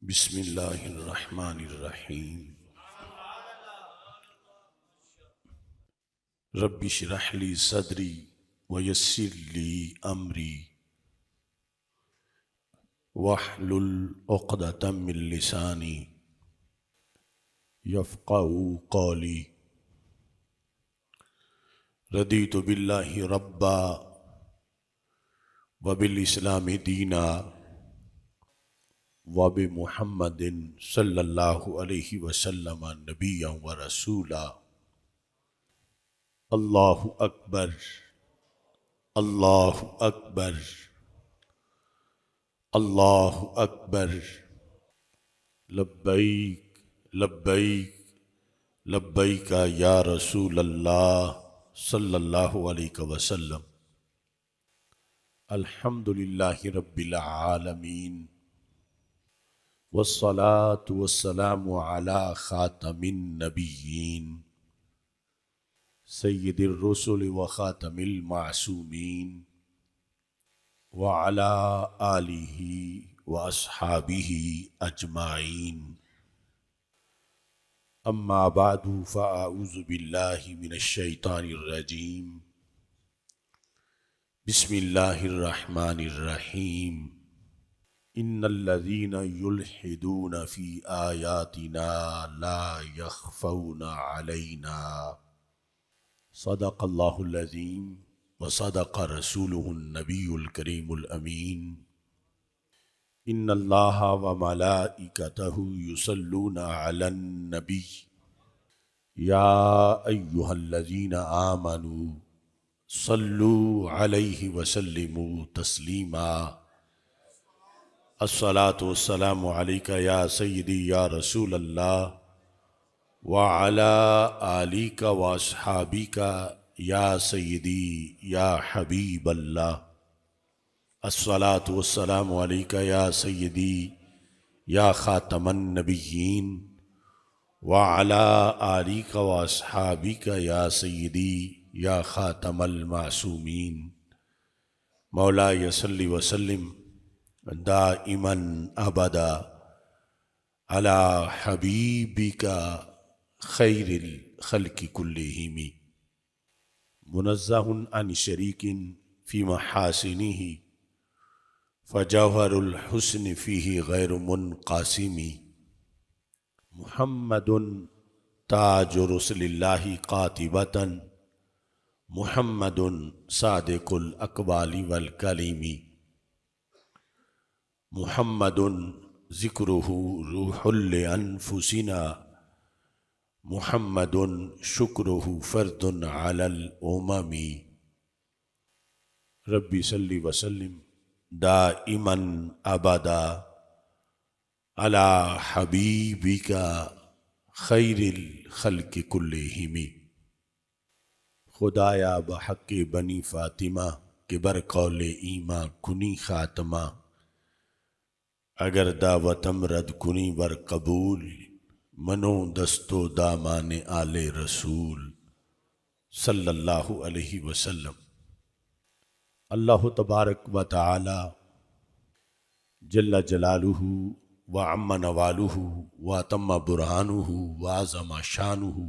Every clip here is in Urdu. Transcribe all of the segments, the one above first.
بسم اللہ الرحمن الرحیم رب اشرح لی صدری ویسر لی امری واحلل عقدۃ من لسانی یفقہوا قولی رضیت باللہ ربا وبالاسلام دینا وبمحمد صلی اللہ علیہ وسلم نبیا ورسولا اللہ اکبر اللہ اکبر اللہ اکبر لبیک لبیک لبیک یا رسول اللہ صلی اللہ علیہ وسلم الحمد للہ رب العالمین والصلاة والسلام على خاتم النبیین سید الرسل وخاتم المعصومین وعلى آلہ واصحابہ اجمعین اما بعد فاعوذ باللہ من الشیطان الرجیم بسم اللہ الرحمن الرحیم ان الذین یلحدون فی آیاتنا لا یخفون علینا صدق اللہ العظیم وصدق رسولہ النبی الکریم الامین ان اللہ وملائکتہ یصلون علی النبی یا ایہا الذین آمنوا صلوا علیہ وسلموا تسلیما الصلاة والسلام علیکہ یا سیدی یا رسول اللہ وعلى آلک واصحابک یا سیدی یا حبیب اللہ الصلاة والسلام علیکہ یا سیدی یا خاتم النبیین وعلى آلک واصحابک یا سیدی یا خاتم المعصومین مولاي صلی وسلم دائما ابدا على حبیبک خیر الخلق کلہم منزہ عن شریک فی محاسنہ فجوہر الحسن فیہ غیر منقاسم محمد تاج رسل اللہ قاطبۃ محمد صادق الاقوال والکلم محمد ذکرہ روح لانفسنا محمد شکرہ فرد علی الامم ربی صلی وسلم دائما ابدا علی حبیبک خیر الخلق کلہم خدایا بحق بنی فاطمہ کے برقول ایماں کنی خاتمہ اگر دعوتم رد کنی بر قبول منو دستو دامان آل رسول صلی اللہ علیہ وسلم اللہ تبارک و تعالی جل جلالہ وعم نوالہ واتم برہانہ وعظم شانہ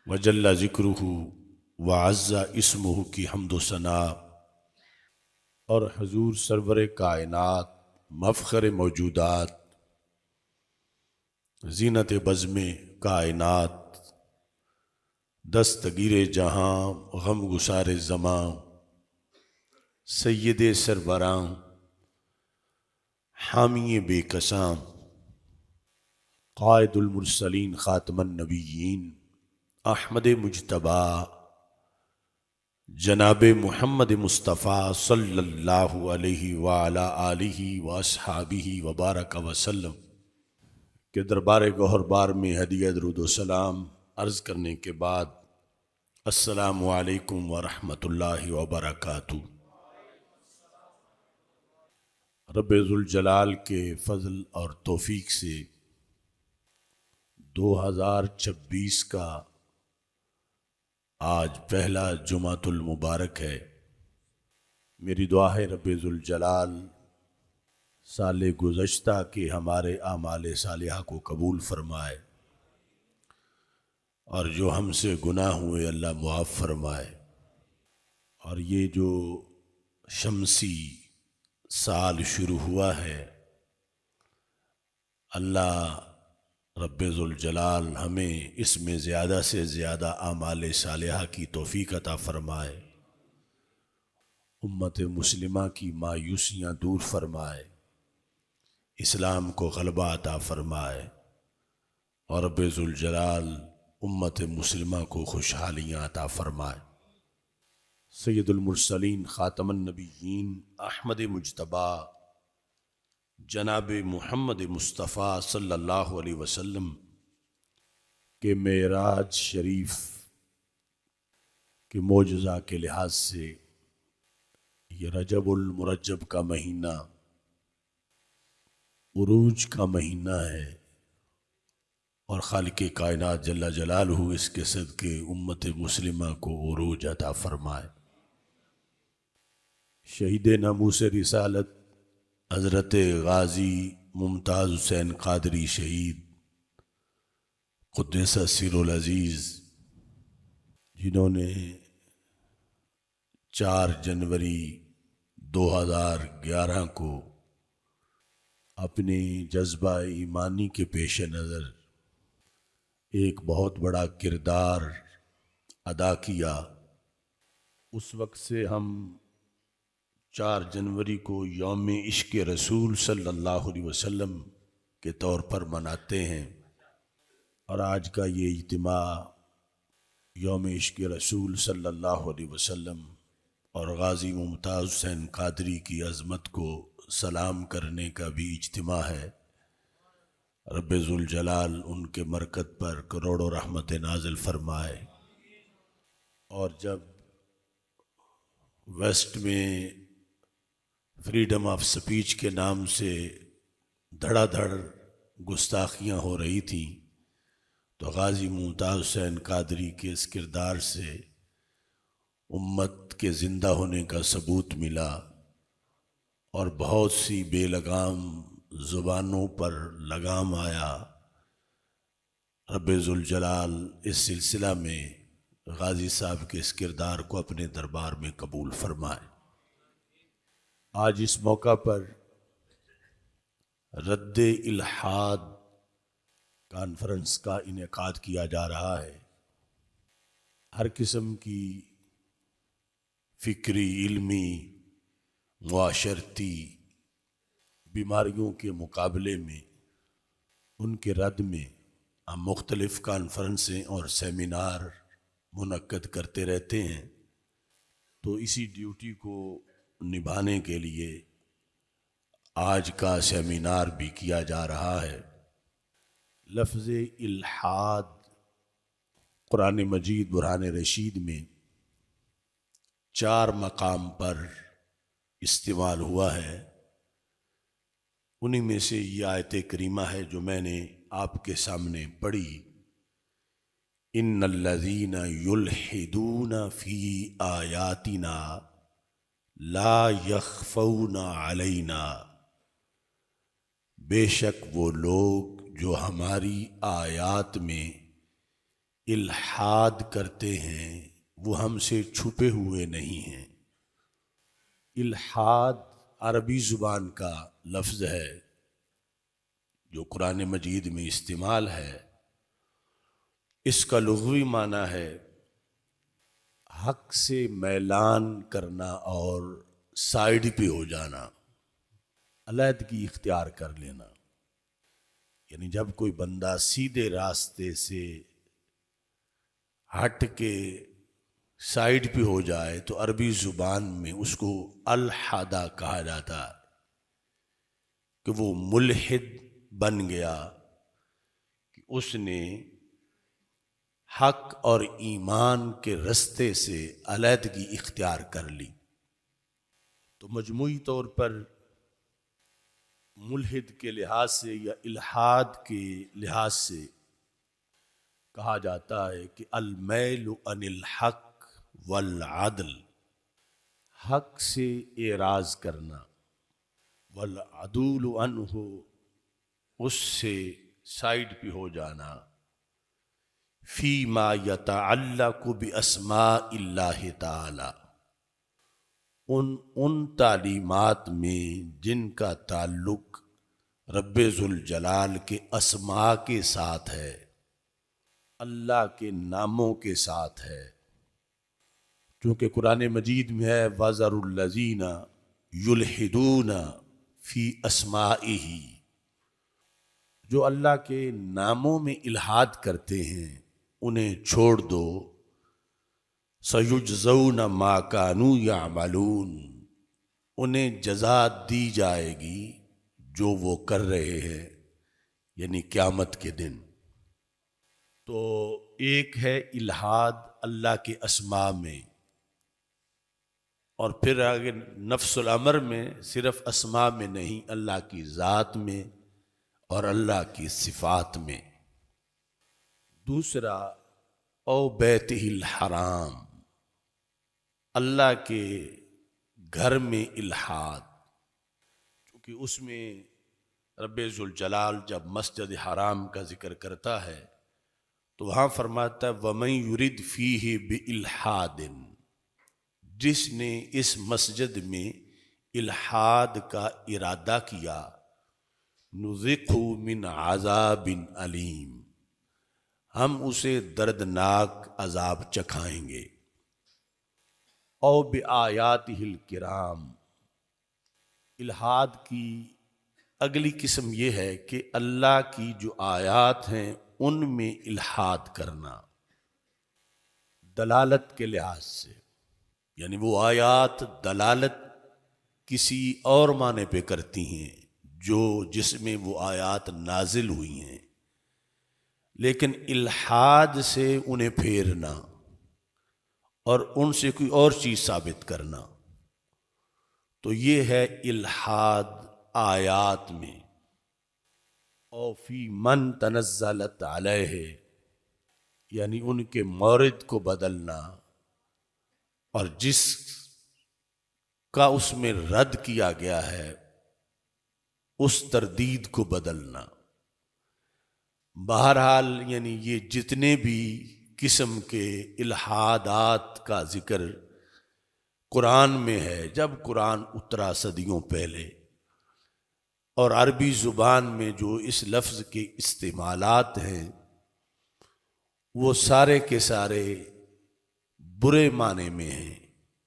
وجل ذکرہ وعز اسمہ کی حمد و ثنا اور حضور سرور کائنات مفخر موجودات زینت بزم کائنات دستگیر جہاں غم گسار زماں سید سربراں حامی بے کساں قائد المرسلین خاتم النبیین احمد مجتبی جناب محمد مصطفیٰ صلی اللہ علیہ وعلی آلہ واصحابہ وبارک وسلم کے دربار گوہر بار میں ہدیہ درود و سلام عرض کرنے کے بعد السلام علیکم ورحمۃ اللہ وبرکاتہ۔ رب ذوالجلال کے فضل اور توفیق سے 2026 کا آج پہلا جمعۃ المبارک ہے۔ میری دعا ہے رب ذوالجلال سال گزشتہ کے ہمارے اعمال صالحہ کو قبول فرمائے، اور جو ہم سے گناہ ہوئے اللہ معاف فرمائے، اور یہ جو شمسی سال شروع ہوا ہے، اللہ رب ذوالجلال ہمیں اس میں زیادہ سے زیادہ اعمال صالحہ کی توفیق عطا فرمائے، امت مسلمہ کی مایوسیاں دور فرمائے، اسلام کو غلبہ عطا فرمائے، اور رب ذوالجلال امت مسلمہ کو خوشحالیاں عطا فرمائے۔ سید المرسلین خاتم النبیین احمد مجتبیٰ جناب محمد مصطفیٰ صلی اللہ علیہ وسلم کے معراج شریف کے معجزہ کے لحاظ سے یہ رجب المرجب کا مہینہ عروج کا مہینہ ہے، اور خالق کائنات جل جلالہ اس کے صدقے امت مسلمہ کو عروج عطا فرمائے۔ شہید ناموس رسالت حضرت غازی ممتاز حسین قادری شہید قدس سر العزیز، جنہوں نے 4 جنوری 2011 کو اپنی جذبہ ایمانی کے پیش نظر ایک بہت بڑا کردار ادا کیا، اس وقت سے ہم 4 جنوری کو یوم عشق رسول صلی اللہ علیہ وسلم کے طور پر مناتے ہیں، اور آج کا یہ اجتماع یوم عشق رسول صلی اللہ علیہ وسلم اور غازی ممتاز حسین قادری کی عظمت کو سلام کرنے کا بھی اجتماع ہے۔ رب ذوالجلال ان کے مرکت پر کروڑوں رحمت نازل فرمائے۔ اور جب ویسٹ میں فریڈم آف سپیچ کے نام سے دھڑا دھڑ گستاخیاں ہو رہی تھیں، تو غازی ممتاز حسین قادری کے اس کردار سے امت کے زندہ ہونے کا ثبوت ملا، اور بہت سی بے لگام زبانوں پر لگام آیا۔ رب ذوالجلال اس سلسلہ میں غازی صاحب کے اس کردار کو اپنے دربار میں قبول فرمائے۔ آج اس موقع پر رد الحاد کانفرنس کا انعقاد کیا جا رہا ہے۔ ہر قسم کی فکری، علمی، معاشرتی بیماریوں کے مقابلے میں، ان کے رد میں ہم مختلف کانفرنسیں اور سیمینار منعقد کرتے رہتے ہیں، تو اسی ڈیوٹی کو نبھانے کے لیے آج کا سیمینار بھی کیا جا رہا ہے۔ لفظ الحاد قرآن مجید برہان رشید میں 4 مقام پر استعمال ہوا ہے، انہی میں سے یہ آیت کریمہ ہے جو میں نے آپ کے سامنے پڑھی۔ ان الذین یلحدون فی آیاتنا لا یخفون علینا، بے شک وہ لوگ جو ہماری آیات میں الحاد کرتے ہیں وہ ہم سے چھپے ہوئے نہیں ہیں۔ الحاد عربی زبان کا لفظ ہے جو قرآن مجید میں استعمال ہے۔ اس کا لغوی معنی ہے حق سے میلان کرنا اور سائیڈ پہ ہو جانا، علیحدگی اختیار کر لینا۔ یعنی جب کوئی بندہ سیدھے راستے سے ہٹ کے سائیڈ پہ ہو جائے تو عربی زبان میں اس کو الحادہ کہا جاتا ہے، کہ وہ ملحد بن گیا، کہ اس نے حق اور ایمان کے رستے سے علیحدگی اختیار کر لی۔ تو مجموعی طور پر ملحد کے لحاظ سے یا الحاد کے لحاظ سے کہا جاتا ہے کہ المیل عن الحق والعدل، حق سے اعراض کرنا، والعدول عنہ، اس سے سائڈ پہ ہو جانا، فی ما یتعلق باسماء اللہ تعالی، ان تعلیمات میں جن کا تعلق رب ذوالجلال کے اسماء کے ساتھ ہے، اللہ کے ناموں کے ساتھ ہے۔ چونکہ قرآن مجید میں ہے وَذَرُوا الَّذِينَ يُلْحِدُونَ فِي أَسْمَائِهِ، جو اللہ کے ناموں میں الحاد کرتے ہیں انہیں چھوڑ دو، سَيُجْزَوْنَ مَا كَانُوا يَعْمَلُونَ، انہیں جزا دی جائے گی جو وہ کر رہے ہیں، یعنی قیامت کے دن۔ تو ایک ہے الحاد اللہ کے اسماء میں، اور پھر آگے نفس الامر میں صرف اسماء میں نہیں، اللہ کی ذات میں اور اللہ کی صفات میں۔ دوسرا او بیتہ الحرام، اللہ کے گھر میں الحاد، کیونکہ اس میں رب ذوالجلال جب مسجد حرام کا ذکر کرتا ہے تو وہاں فرماتا ہے وَمَن يُرِدْ فِيهِ بِإِلْحَادٍ، جس نے اس مسجد میں الحاد کا ارادہ کیا، نُذِقْهُ مِنْ عَذَابٍ علیم، ہم اسے دردناک عذاب چکھائیں گے۔ او بآیاتہ الکرام، الحاد کی اگلی قسم یہ ہے کہ اللہ کی جو آیات ہیں ان میں الحاد کرنا دلالت کے لحاظ سے، یعنی وہ آیات دلالت کسی اور معنی پہ کرتی ہیں جس میں وہ آیات نازل ہوئی ہیں، لیکن الحاد سے انہیں پھیرنا اور ان سے کوئی اور چیز ثابت کرنا، تو یہ ہے الحاد آیات میں۔ او فی من تنزلت علیہ، یعنی ان کے مورد کو بدلنا اور جس کا اس میں رد کیا گیا ہے اس تردید کو بدلنا۔ بہرحال یعنی یہ جتنے بھی قسم کے الحادات کا ذکر قرآن میں ہے، جب قرآن اترا صدیوں پہلے، اور عربی زبان میں جو اس لفظ کے استعمالات ہیں وہ سارے کے سارے برے معنی میں ہیں،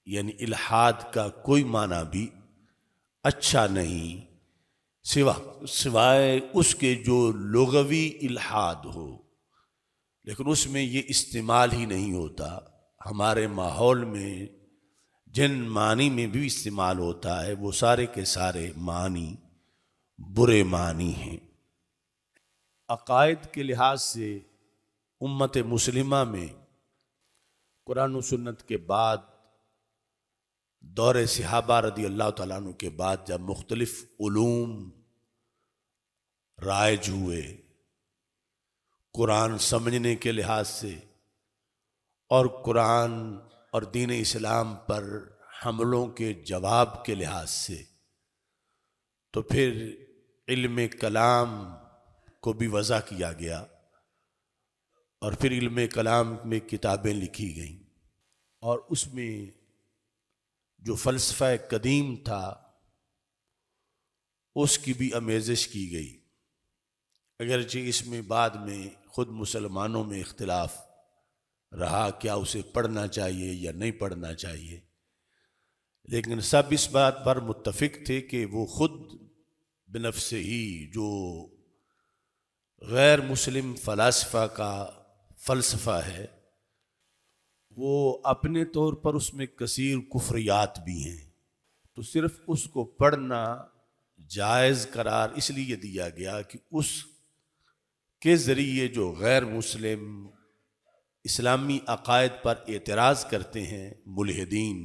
یعنی الحاد کا کوئی معنی بھی اچھا نہیں سوائے اس کے جو لغوی الحاد ہو، لیکن اس میں یہ استعمال ہی نہیں ہوتا۔ ہمارے ماحول میں جن معنی میں بھی استعمال ہوتا ہے وہ سارے کے سارے معنی برے معنی ہیں۔ عقائد کے لحاظ سے امت مسلمہ میں قرآن و سنت کے بعد دور صحابہ رضی اللہ تعالیٰ عنہ کے بعد جب مختلف علوم رائج ہوئے قرآن سمجھنے کے لحاظ سے اور قرآن اور دین اسلام پر حملوں کے جواب کے لحاظ سے، تو پھر علم کلام کو بھی وضع کیا گیا اور پھر علم کلام میں کتابیں لکھی گئیں، اور اس میں جو فلسفہ قدیم تھا اس کی بھی آمیزش کی گئی، اگرچہ اس میں بعد میں خود مسلمانوں میں اختلاف رہا کیا اسے پڑھنا چاہیے یا نہیں پڑھنا چاہیے، لیکن سب اس بات پر متفق تھے کہ وہ خود بنفس ہی جو غیر مسلم فلاسفہ کا فلسفہ ہے وہ اپنے طور پر اس میں کثیر کفریات بھی ہیں، تو صرف اس کو پڑھنا جائز قرار اس لیے دیا گیا کہ اس کے ذریعے جو غیر مسلم اسلامی عقائد پر اعتراض کرتے ہیں ملحدین،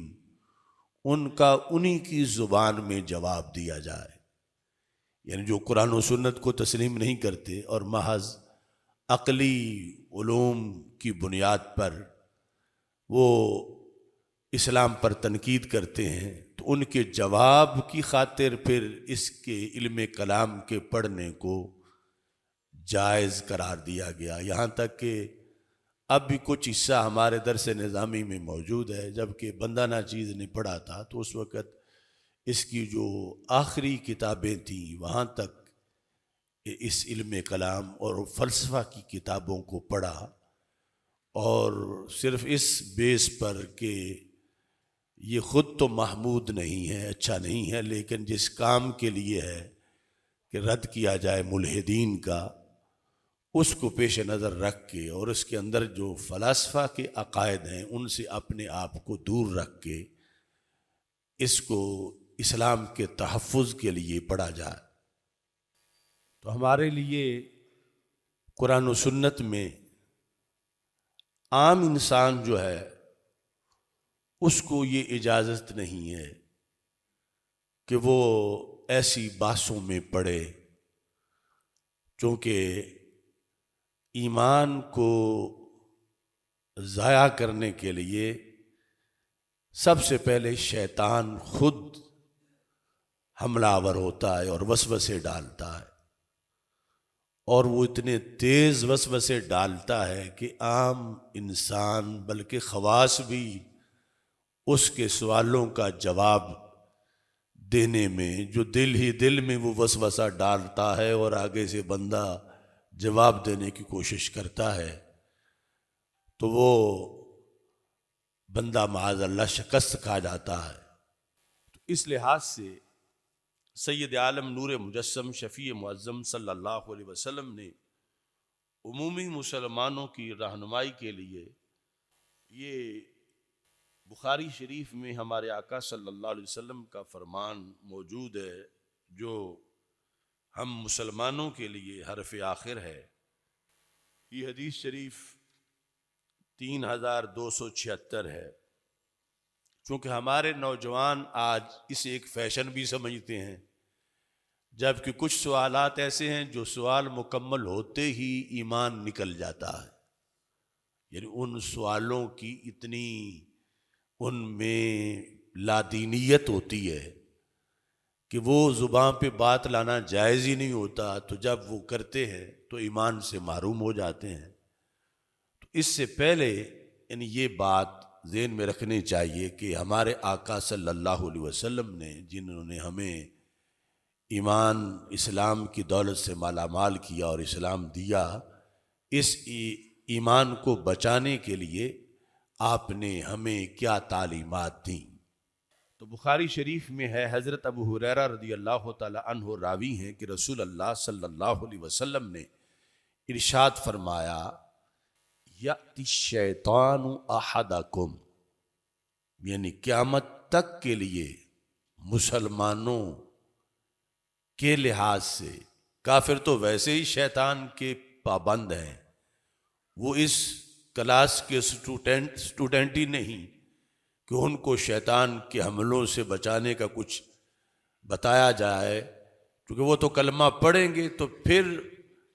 ان کا انہی کی زبان میں جواب دیا جائے، یعنی جو قرآن و سنت کو تسلیم نہیں کرتے اور محض عقلی علوم کی بنیاد پر وہ اسلام پر تنقید کرتے ہیں، تو تو ان کے جواب کی خاطر پھر اس کے علم کلام کے پڑھنے کو جائز قرار دیا گیا، یہاں تک کہ اب بھی کچھ حصہ ہمارے درس نظامی میں موجود ہے، جبکہ بندہ ناچیز نے پڑھا تھا تو اس وقت اس کی جو آخری کتابیں تھیں وہاں تک اس علم کلام اور فلسفہ کی کتابوں کو پڑھا، اور صرف اس بیس پر کہ یہ خود تو محمود نہیں ہے، اچھا نہیں ہے، لیکن جس کام کے لیے ہے کہ رد کیا جائے ملحدین کا، اس کو پیش نظر رکھ کے اور اس کے اندر جو فلاسفہ کے عقائد ہیں ان سے اپنے آپ کو دور رکھ کے اس کو اسلام کے تحفظ کے لیے پڑھا جائے۔ تو ہمارے لیے قرآن و سنت میں عام انسان جو ہے اس کو یہ اجازت نہیں ہے کہ وہ ایسی بحثوں میں پڑے، چونکہ ایمان کو ضائع کرنے کے لیے سب سے پہلے شیطان خود حملہ آور ہوتا ہے اور وسوسے ڈالتا ہے، اور وہ اتنے تیز وسوسے ڈالتا ہے کہ عام انسان بلکہ خواص بھی اس کے سوالوں کا جواب دینے میں، جو دل ہی دل میں وہ وسوسہ ڈالتا ہے اور آگے سے بندہ جواب دینے کی کوشش کرتا ہے، تو وہ بندہ معاذ اللہ شکست کھا جاتا ہے۔ تو اس لحاظ سے سید عالم نور مجسم شفیع معظم صلی اللہ علیہ وسلم نے عمومی مسلمانوں کی رہنمائی کے لیے یہ بخاری شریف میں ہمارے آقا صلی اللہ علیہ وسلم کا فرمان موجود ہے، جو ہم مسلمانوں کے لیے حرف آخر ہے۔ یہ حدیث شریف 3276 ہے۔ چونکہ ہمارے نوجوان آج اسے ایک فیشن بھی سمجھتے ہیں، جبکہ کچھ سوالات ایسے ہیں جو سوال مکمل ہوتے ہی ایمان نکل جاتا ہے، یعنی ان سوالوں کی اتنی ان میں لادینیت ہوتی ہے کہ وہ زبان پہ بات لانا جائز ہی نہیں ہوتا، تو جب وہ کرتے ہیں تو ایمان سے محروم ہو جاتے ہیں۔ تو اس سے پہلے یعنی یہ بات ذہن میں رکھنی چاہیے کہ ہمارے آقا صلی اللہ علیہ وسلم نے، جنہوں نے ہمیں ایمان اسلام کی دولت سے مالا مال کیا اور اسلام دیا، اس ایمان کو بچانے کے لیے آپ نے ہمیں کیا تعلیمات دیں۔ تو بخاری شریف میں ہے، حضرت ابو ہریرہ رضی اللہ تعالی عنہ راوی ہیں کہ رسول اللہ صلی اللہ علیہ وسلم نے ارشاد فرمایا، یأتی الشیطان احدکم، یعنی قیامت تک کے لیے مسلمانوں کے لحاظ سے، کافر تو ویسے ہی شیطان کے پابند ہیں، وہ اس کلاس کے اسٹوڈنٹ ہی نہیں کہ ان کو شیطان کے حملوں سے بچانے کا کچھ بتایا جائے، کیونکہ وہ تو کلمہ پڑھیں گے تو پھر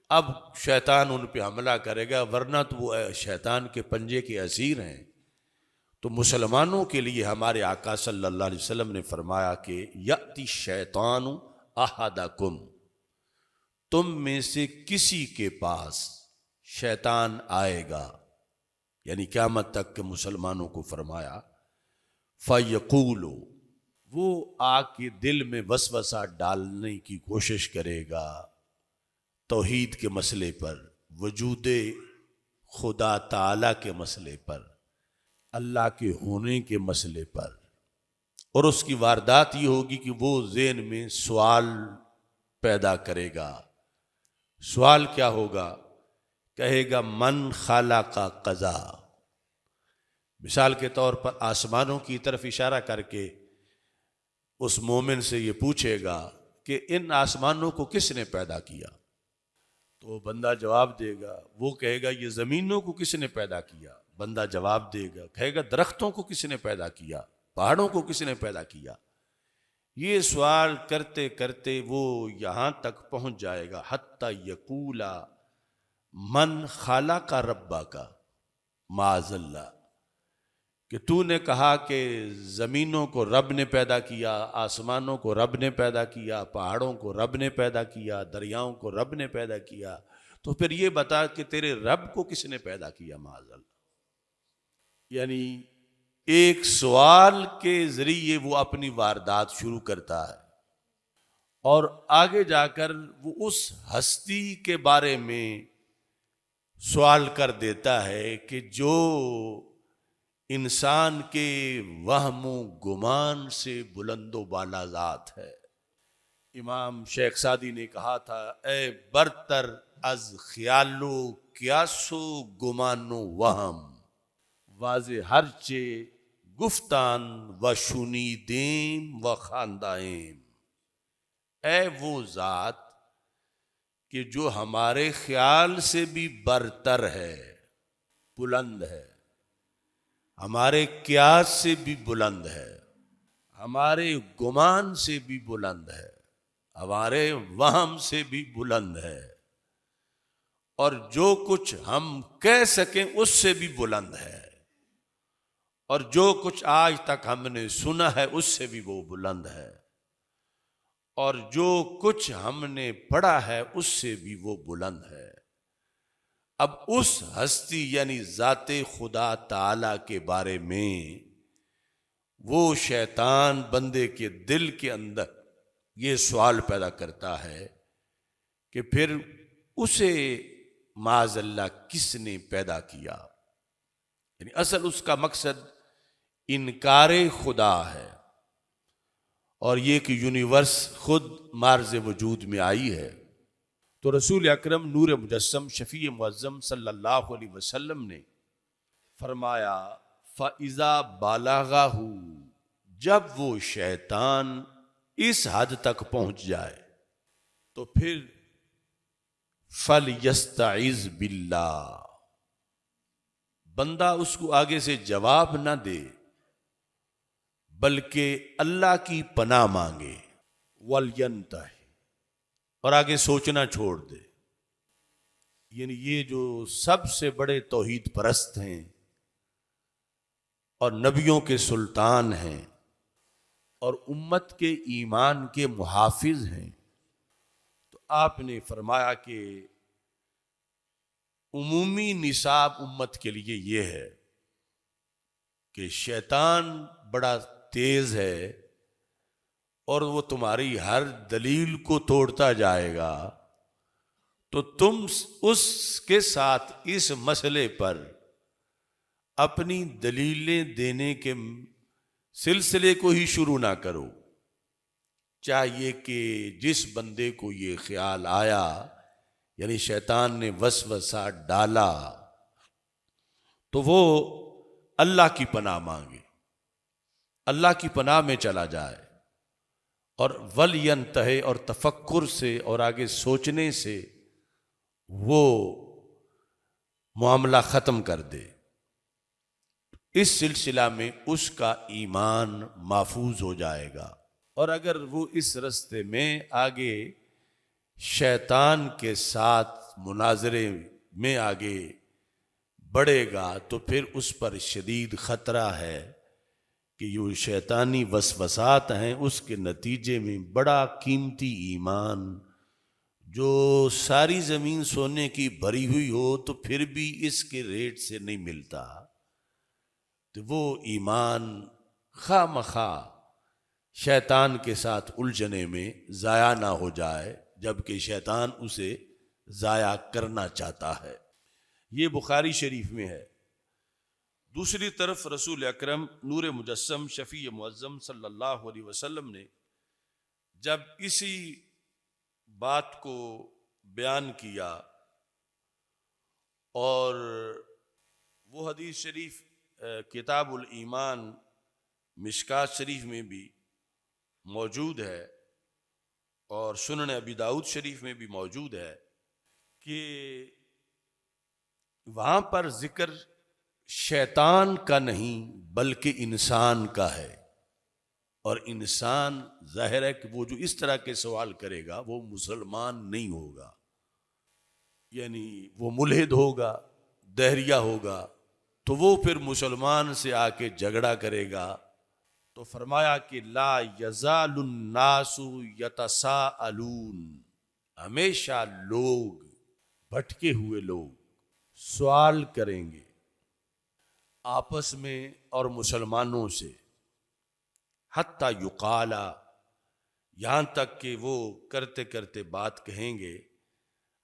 اب شیطان ان پہ حملہ کرے گا، ورنہ تو وہ شیطان کے پنجے کے اسیر ہیں۔ تو مسلمانوں کے لیے ہمارے آقا صلی اللہ علیہ وسلم نے فرمایا کہ یأتی الشیطان احدکم، تم میں سے کسی کے پاس شیطان آئے گا، یعنی قیامت تک کے مسلمانوں کو فرمایا، فَيَقُولُ، وہ آ کے دل میں وسوسہ ڈالنے کی کوشش کرے گا توحید کے مسئلے پر، وجود خدا تعالی کے مسئلے پر، اللہ کے ہونے کے مسئلے پر، اور اس کی واردات یہ ہوگی کہ وہ ذہن میں سوال پیدا کرے گا۔ سوال کیا ہوگا؟ کہے گا من خلق قضا، مثال کے طور پر آسمانوں کی طرف اشارہ کر کے اس مومن سے یہ پوچھے گا کہ ان آسمانوں کو کس نے پیدا کیا؟ تو بندہ جواب دے گا، وہ کہے گا یہ زمینوں کو کس نے پیدا کیا؟ بندہ جواب دے گا، کہے گا درختوں کو کس نے پیدا کیا؟ پہاڑوں کو کس نے پیدا کیا؟ یہ سوال کرتے کرتے وہ یہاں تک پہنچ جائے گا حتی یقولا من خلق ربک، معاذ اللہ، کہ تو نے کہا کہ زمینوں کو رب نے پیدا کیا، آسمانوں کو رب نے پیدا کیا، پہاڑوں کو رب نے پیدا کیا، دریاؤں کو رب نے پیدا کیا، تو پھر یہ بتا کہ تیرے رب کو کس نے پیدا کیا معاذ اللہ۔ یعنی ایک سوال کے ذریعے وہ اپنی واردات شروع کرتا ہے، اور آگے جا کر وہ اس ہستی کے بارے میں سوال کر دیتا ہے کہ جو انسان کے وہم و گمان سے بلند و بالا ذات ہے۔ امام شیخ سعدی نے کہا تھا، اے برتر از خیالو قیاسو گمانو وہم، واضح ہر چے گفتان و شنیدیم و خواندائیم۔ اے وہ ذات کہ جو ہمارے خیال سے بھی برتر ہے، بلند ہے، ہمارے قیاس سے بھی بلند ہے، ہمارے گمان سے بھی بلند ہے، ہمارے وہم سے بھی بلند ہے، اور جو کچھ ہم کہہ سکیں اس سے بھی بلند ہے، اور جو کچھ آج تک ہم نے سنا ہے اس سے بھی وہ بلند ہے، اور جو کچھ ہم نے پڑھا ہے اس سے بھی وہ بلند ہے۔ اب اس ہستی یعنی ذات خدا تعالی کے بارے میں وہ شیطان بندے کے دل کے اندر یہ سوال پیدا کرتا ہے کہ پھر اسے معاذ اللہ کس نے پیدا کیا؟ یعنی اصل اس کا مقصد انکار خدا ہے، اور یہ کہ یونیورس خود مارز وجود میں آئی ہے۔ تو رسول اکرم نور مجسم شفیع معظم صلی اللہ علیہ وسلم نے فرمایا، فَإِذَا بَلَغَهُ، جب وہ شیطان اس حد تک پہنچ جائے تو پھر فَلْيَسْتَعِذْ بِاللَّهِ، بندہ اس کو آگے سے جواب نہ دے بلکہ اللہ کی پناہ مانگے، وَلْيَنْتَهِ، اور آگے سوچنا چھوڑ دے۔ یعنی یہ جو سب سے بڑے توحید پرست ہیں اور نبیوں کے سلطان ہیں اور امت کے ایمان کے محافظ ہیں، تو آپ نے فرمایا کہ عمومی نصاب امت کے لیے یہ ہے کہ شیطان بڑا تیز ہے اور وہ تمہاری ہر دلیل کو توڑتا جائے گا، تو تم اس کے ساتھ اس مسئلے پر اپنی دلیلیں دینے کے سلسلے کو ہی شروع نہ کرو۔ چاہیے کہ جس بندے کو یہ خیال آیا، یعنی شیطان نے وسوسہ ڈالا، تو وہ اللہ کی پناہ مانگے، اللہ کی پناہ میں چلا جائے، اور وَلْيَنْتَهِ، اور تفکر سے اور آگے سوچنے سے وہ معاملہ ختم کر دے۔ اس سلسلہ میں اس کا ایمان محفوظ ہو جائے گا، اور اگر وہ اس رستے میں آگے شیطان کے ساتھ مناظرے میں آگے بڑھے گا تو پھر اس پر شدید خطرہ ہے کہ یہ شیطانی وسوسات ہیں، اس کے نتیجے میں بڑا قیمتی ایمان جو ساری زمین سونے کی بھری ہوئی ہو تو پھر بھی اس کے ریٹ سے نہیں ملتا، تو وہ ایمان خواہ مخواہ شیطان کے ساتھ الجھنے میں ضائع نہ ہو جائے، جبکہ شیطان اسے ضائع کرنا چاہتا ہے۔ یہ بخاری شریف میں ہے۔ دوسری طرف رسول اکرم نور مجسم شفیع معظم صلی اللہ علیہ وسلم نے جب اسی بات کو بیان کیا، اور وہ حدیث شریف کتاب الایمان مشکات شریف میں بھی موجود ہے اور سنن ابی داؤد شریف میں بھی موجود ہے، کہ وہاں پر ذکر شیطان کا نہیں بلکہ انسان کا ہے، اور انسان ظاہر ہے کہ وہ جو اس طرح کے سوال کرے گا وہ مسلمان نہیں ہوگا، یعنی وہ ملحد ہوگا، دہریہ ہوگا، تو وہ پھر مسلمان سے آ کے جھگڑا کرے گا. تو فرمایا کہ لا یزال الناس یتساءلون، ہمیشہ لوگ، بھٹکے ہوئے لوگ سوال کریں گے آپس میں اور مسلمانوں سے، حتی یقالا، یہاں تک کہ وہ کرتے کرتے بات کہیں گے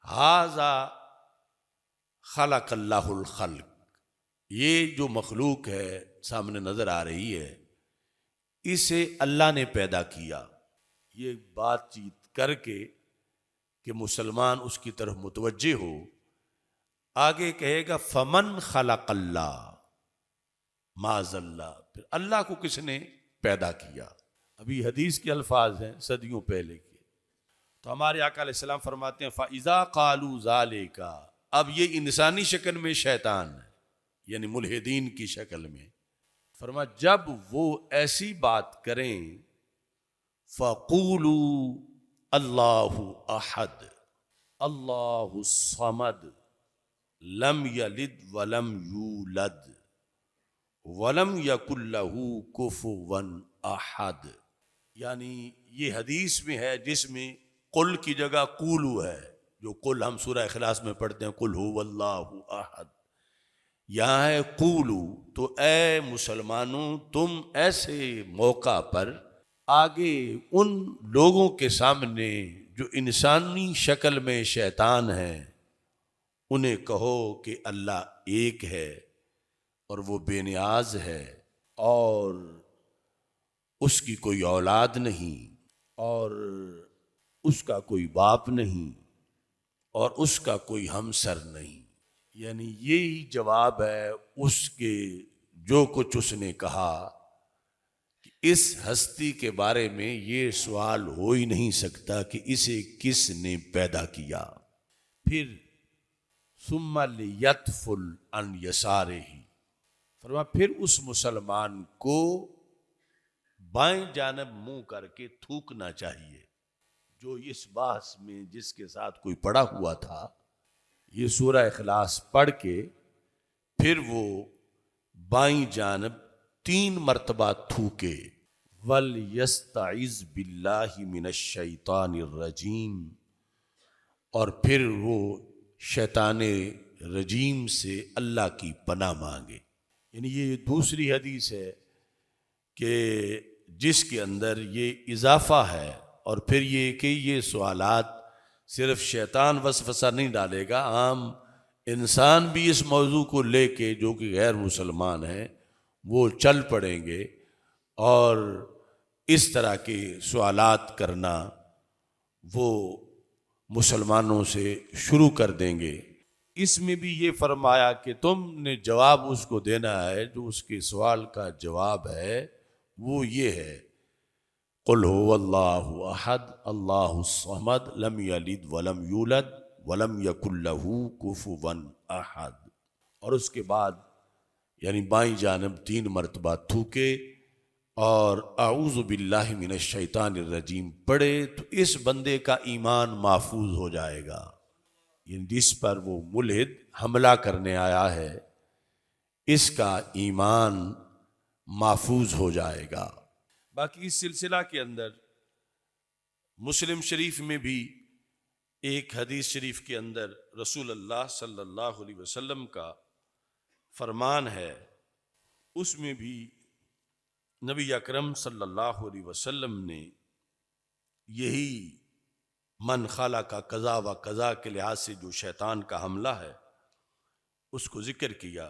ھذا خلق اللہ الخلق، یہ جو مخلوق ہے سامنے نظر آ رہی ہے اسے اللہ نے پیدا کیا. یہ بات چیت کر کے کہ مسلمان اس کی طرف متوجہ ہو، آگے کہے گا فمن خلق اللہ، معاذ اللہ، پھر اللہ کو کس نے پیدا کیا. ابھی حدیث کے الفاظ ہیں صدیوں پہلے کے. تو ہمارے آقا علیہ السلام فرماتے ہیں فَإِذَا قَالُوا ذَلِكَ، اب یہ انسانی شکل میں شیطان ہے، یعنی ملحدین کی شکل میں. فرما جب وہ ایسی بات کریں فَقُولُوا اللَّهُ أَحَدٌ اللَّهُ الصَّمَدُ لَمْ يَلِدْ وَلَمْ يُولَدْ وَلَمْ يَكُنْ لَهُ كُفُوًا أَحَدٌ. یعنی یہ حدیث میں ہے جس میں قل کی جگہ قولو ہے، جو قل ہم سورہ اخلاص میں پڑھتے ہیں قل هو اللہ احد، یہاں ہے قولو. تو اے مسلمانوں تم ایسے موقع پر آگے ان لوگوں کے سامنے جو انسانی شکل میں شیطان ہیں انہیں کہو کہ اللہ ایک ہے اور وہ بے نیاز ہے اور اس کی کوئی اولاد نہیں اور اس کا کوئی باپ نہیں اور اس کا کوئی ہمسر نہیں. یعنی یہی جواب ہے اس کے جو کچھ اس نے کہا کہ اس ہستی کے بارے میں یہ سوال ہو ہی نہیں سکتا کہ اسے کس نے پیدا کیا. پھر ثم لیطفل عن یسارہ، فرمایا پھر اس مسلمان کو بائیں جانب منہ کر کے تھوکنا چاہیے. جو اس بحث میں جس کے ساتھ کوئی پڑا ہوا تھا یہ سورہ اخلاص پڑھ کے پھر وہ بائیں جانب 3 مرتبہ تھوکے وَلْيَسْتَعِذْ بِاللَّهِ مِنَ الشَّيْطَانِ الرَّجِيمِ، اور پھر وہ شیطان رجیم سے اللہ کی پناہ مانگے. یعنی یہ دوسری حدیث ہے کہ جس کے اندر یہ اضافہ ہے، اور پھر یہ کہ یہ سوالات صرف شیطان وسوسہ نہیں ڈالے گا، عام انسان بھی اس موضوع کو لے کے جو کہ غیر مسلمان ہیں وہ چل پڑیں گے اور اس طرح کے سوالات کرنا وہ مسلمانوں سے شروع کر دیں گے. اس میں بھی یہ فرمایا کہ تم نے جواب اس کو دینا ہے، جو اس کے سوال کا جواب ہے وہ یہ ہے قل هو اللہ احد اللہ الصمد لم یلد ولم یولد ولم یکن له کفوا احد. اور اس کے بعد یعنی بائیں جانب 3 مرتبہ تھوکے اور اعوذ باللہ من الشیطان الرجیم پڑھے تو اس بندے کا ایمان محفوظ ہو جائے گا. یعنی جس پر وہ ملحد حملہ کرنے آیا ہے اس کا ایمان محفوظ ہو جائے گا. باقی اس سلسلہ کے اندر مسلم شریف میں بھی ایک حدیث شریف کے اندر رسول اللہ صلی اللہ علیہ وسلم کا فرمان ہے، اس میں بھی نبی اکرم صلی اللہ علیہ وسلم نے یہی من خالہ کا قضا و قضا کے لحاظ سے جو شیطان کا حملہ ہے اس کو ذکر کیا.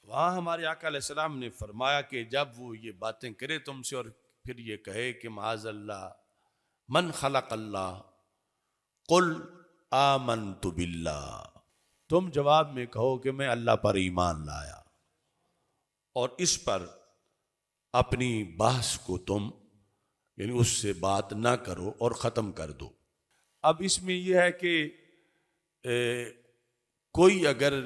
وہاں ہمارے آقا علیہ السلام نے فرمایا کہ جب وہ یہ باتیں کرے تم سے اور پھر یہ کہے کہ معاذ اللہ من خلق اللہ قل آمنت باللہ، تم جواب میں کہو کہ میں اللہ پر ایمان لایا، اور اس پر اپنی بحث کو تم یعنی اس سے بات نہ کرو اور ختم کر دو. اب اس میں یہ ہے کہ کوئی اگر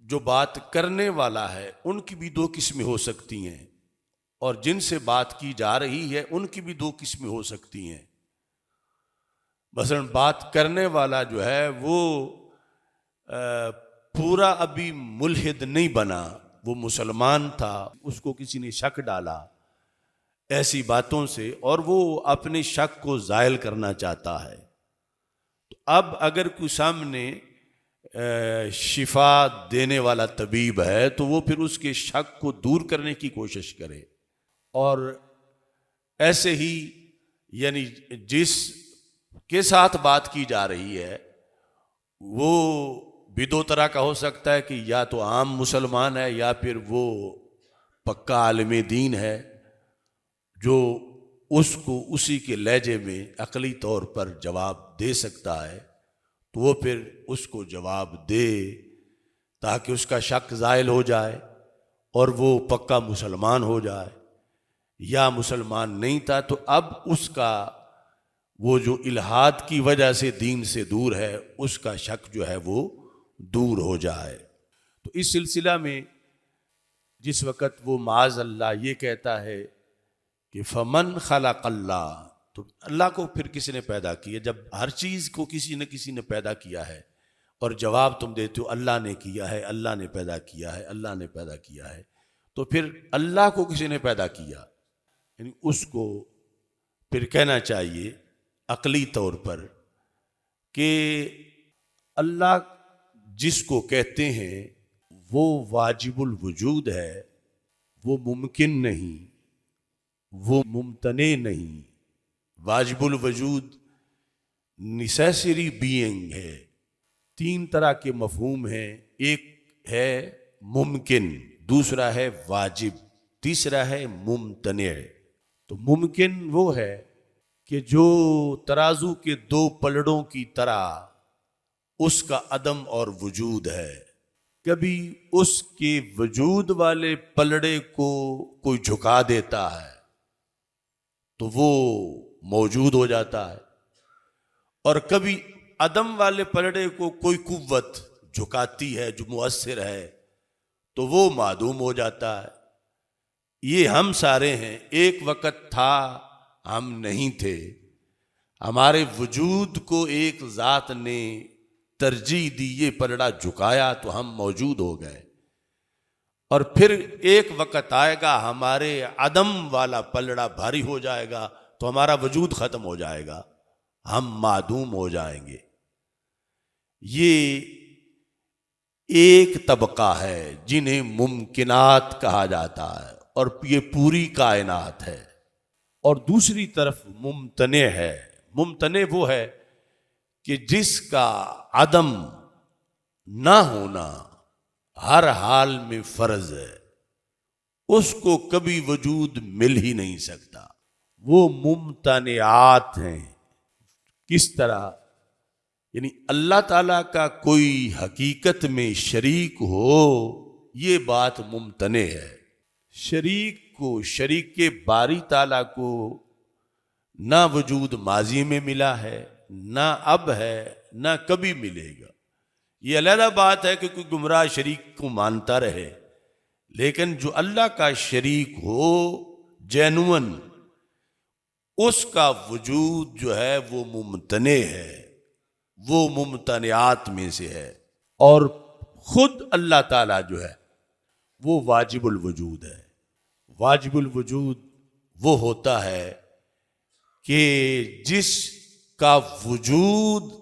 جو بات کرنے والا ہے ان کی بھی 2 قسمیں ہو سکتی ہیں اور جن سے بات کی جا رہی ہے ان کی بھی 2 قسمیں ہو سکتی ہیں. مثلا بات کرنے والا جو ہے وہ پورا ابھی ملحد نہیں بنا، وہ مسلمان تھا، اس کو کسی نے شک ڈالا ایسی باتوں سے اور وہ اپنے شک کو زائل کرنا چاہتا ہے، تو اب اگر کوئی سامنے شفا دینے والا طبیب ہے تو وہ پھر اس کے شک کو دور کرنے کی کوشش کرے۔ اور ایسے ہی یعنی جس کے ساتھ بات کی جا رہی ہے وہ بھی دو طرح کا ہو سکتا ہے کہ یا تو عام مسلمان ہے یا پھر وہ پکا عالم دین ہے جو اس کو اسی کے لہجے میں عقلی طور پر جواب دے سکتا ہے، تو وہ پھر اس کو جواب دے تاکہ اس کا شک زائل ہو جائے اور وہ پکا مسلمان ہو جائے۔ یا مسلمان نہیں تھا تو اب اس کا وہ جو الحاد کی وجہ سے دین سے دور ہے اس کا شک جو ہے وہ دور ہو جائے۔ تو اس سلسلہ میں جس وقت وہ معاذ اللہ یہ کہتا ہے کہ فمن خلق اللہ، تو اللہ کو پھر کسی نے پیدا کیا، جب ہر چیز کو کسی نہ کسی نے پیدا کیا ہے اور جواب تم دیتے ہو اللہ نے کیا ہے، اللہ نے پیدا کیا ہے، اللہ نے پیدا کیا ہے، تو پھر اللہ کو کسی نے پیدا کیا، یعنی اس کو پھر کہنا چاہیے عقلی طور پر کہ اللہ جس کو کہتے ہیں وہ واجب الوجود ہے، وہ ممکن نہیں، وہ ممتنع نہیں۔ واجب الوجود نیسیسری بینگ ہے۔ تین طرح کے مفہوم ہیں، ایک ہے ممکن، دوسرا ہے واجب، تیسرا ہے ممتنع۔ تو ممکن وہ ہے کہ جو ترازو کے دو پلڑوں کی طرح اس کا عدم اور وجود ہے، کبھی اس کے وجود والے پلڑے کو کوئی جھکا دیتا ہے تو وہ موجود ہو جاتا ہے، اور کبھی عدم والے پلڑے کو کوئی قوت جھکاتی ہے جو مؤثر ہے تو وہ معدوم ہو جاتا ہے۔ یہ ہم سارے ہیں، ایک وقت تھا ہم نہیں تھے، ہمارے وجود کو ایک ذات نے ترجیح دی، یہ پلڑا جھکایا تو ہم موجود ہو گئے، اور پھر ایک وقت آئے گا ہمارے عدم والا پلڑا بھاری ہو جائے گا تو ہمارا وجود ختم ہو جائے گا، ہم معدوم ہو جائیں گے۔ یہ ایک طبقہ ہے جنہیں ممکنات کہا جاتا ہے اور یہ پوری کائنات ہے، اور دوسری طرف ممتنع ہے۔ ممتنع وہ ہے کہ جس کا عدم نہ ہونا ہر حال میں فرض ہے، اس کو کبھی وجود مل ہی نہیں سکتا، وہ ممتنعات ہیں۔ کس طرح؟ یعنی اللہ تعالیٰ کا کوئی حقیقت میں شریک ہو، یہ بات ممتنع ہے۔ شریک کو، شریک کے باری تعالیٰ کو نہ وجود ماضی میں ملا ہے، نہ اب ہے، نہ کبھی ملے گا۔ یہ علیحدہ بات ہے کہ کوئی گمراہ شریک کو مانتا رہے، لیکن جو اللہ کا شریک ہو جینون، اس کا وجود جو ہے وہ ممتنع ہے، وہ ممتنعات میں سے ہے، اور خود اللہ تعالیٰ جو ہے وہ واجب الوجود ہے۔ واجب الوجود وہ ہوتا ہے کہ جس کا وجود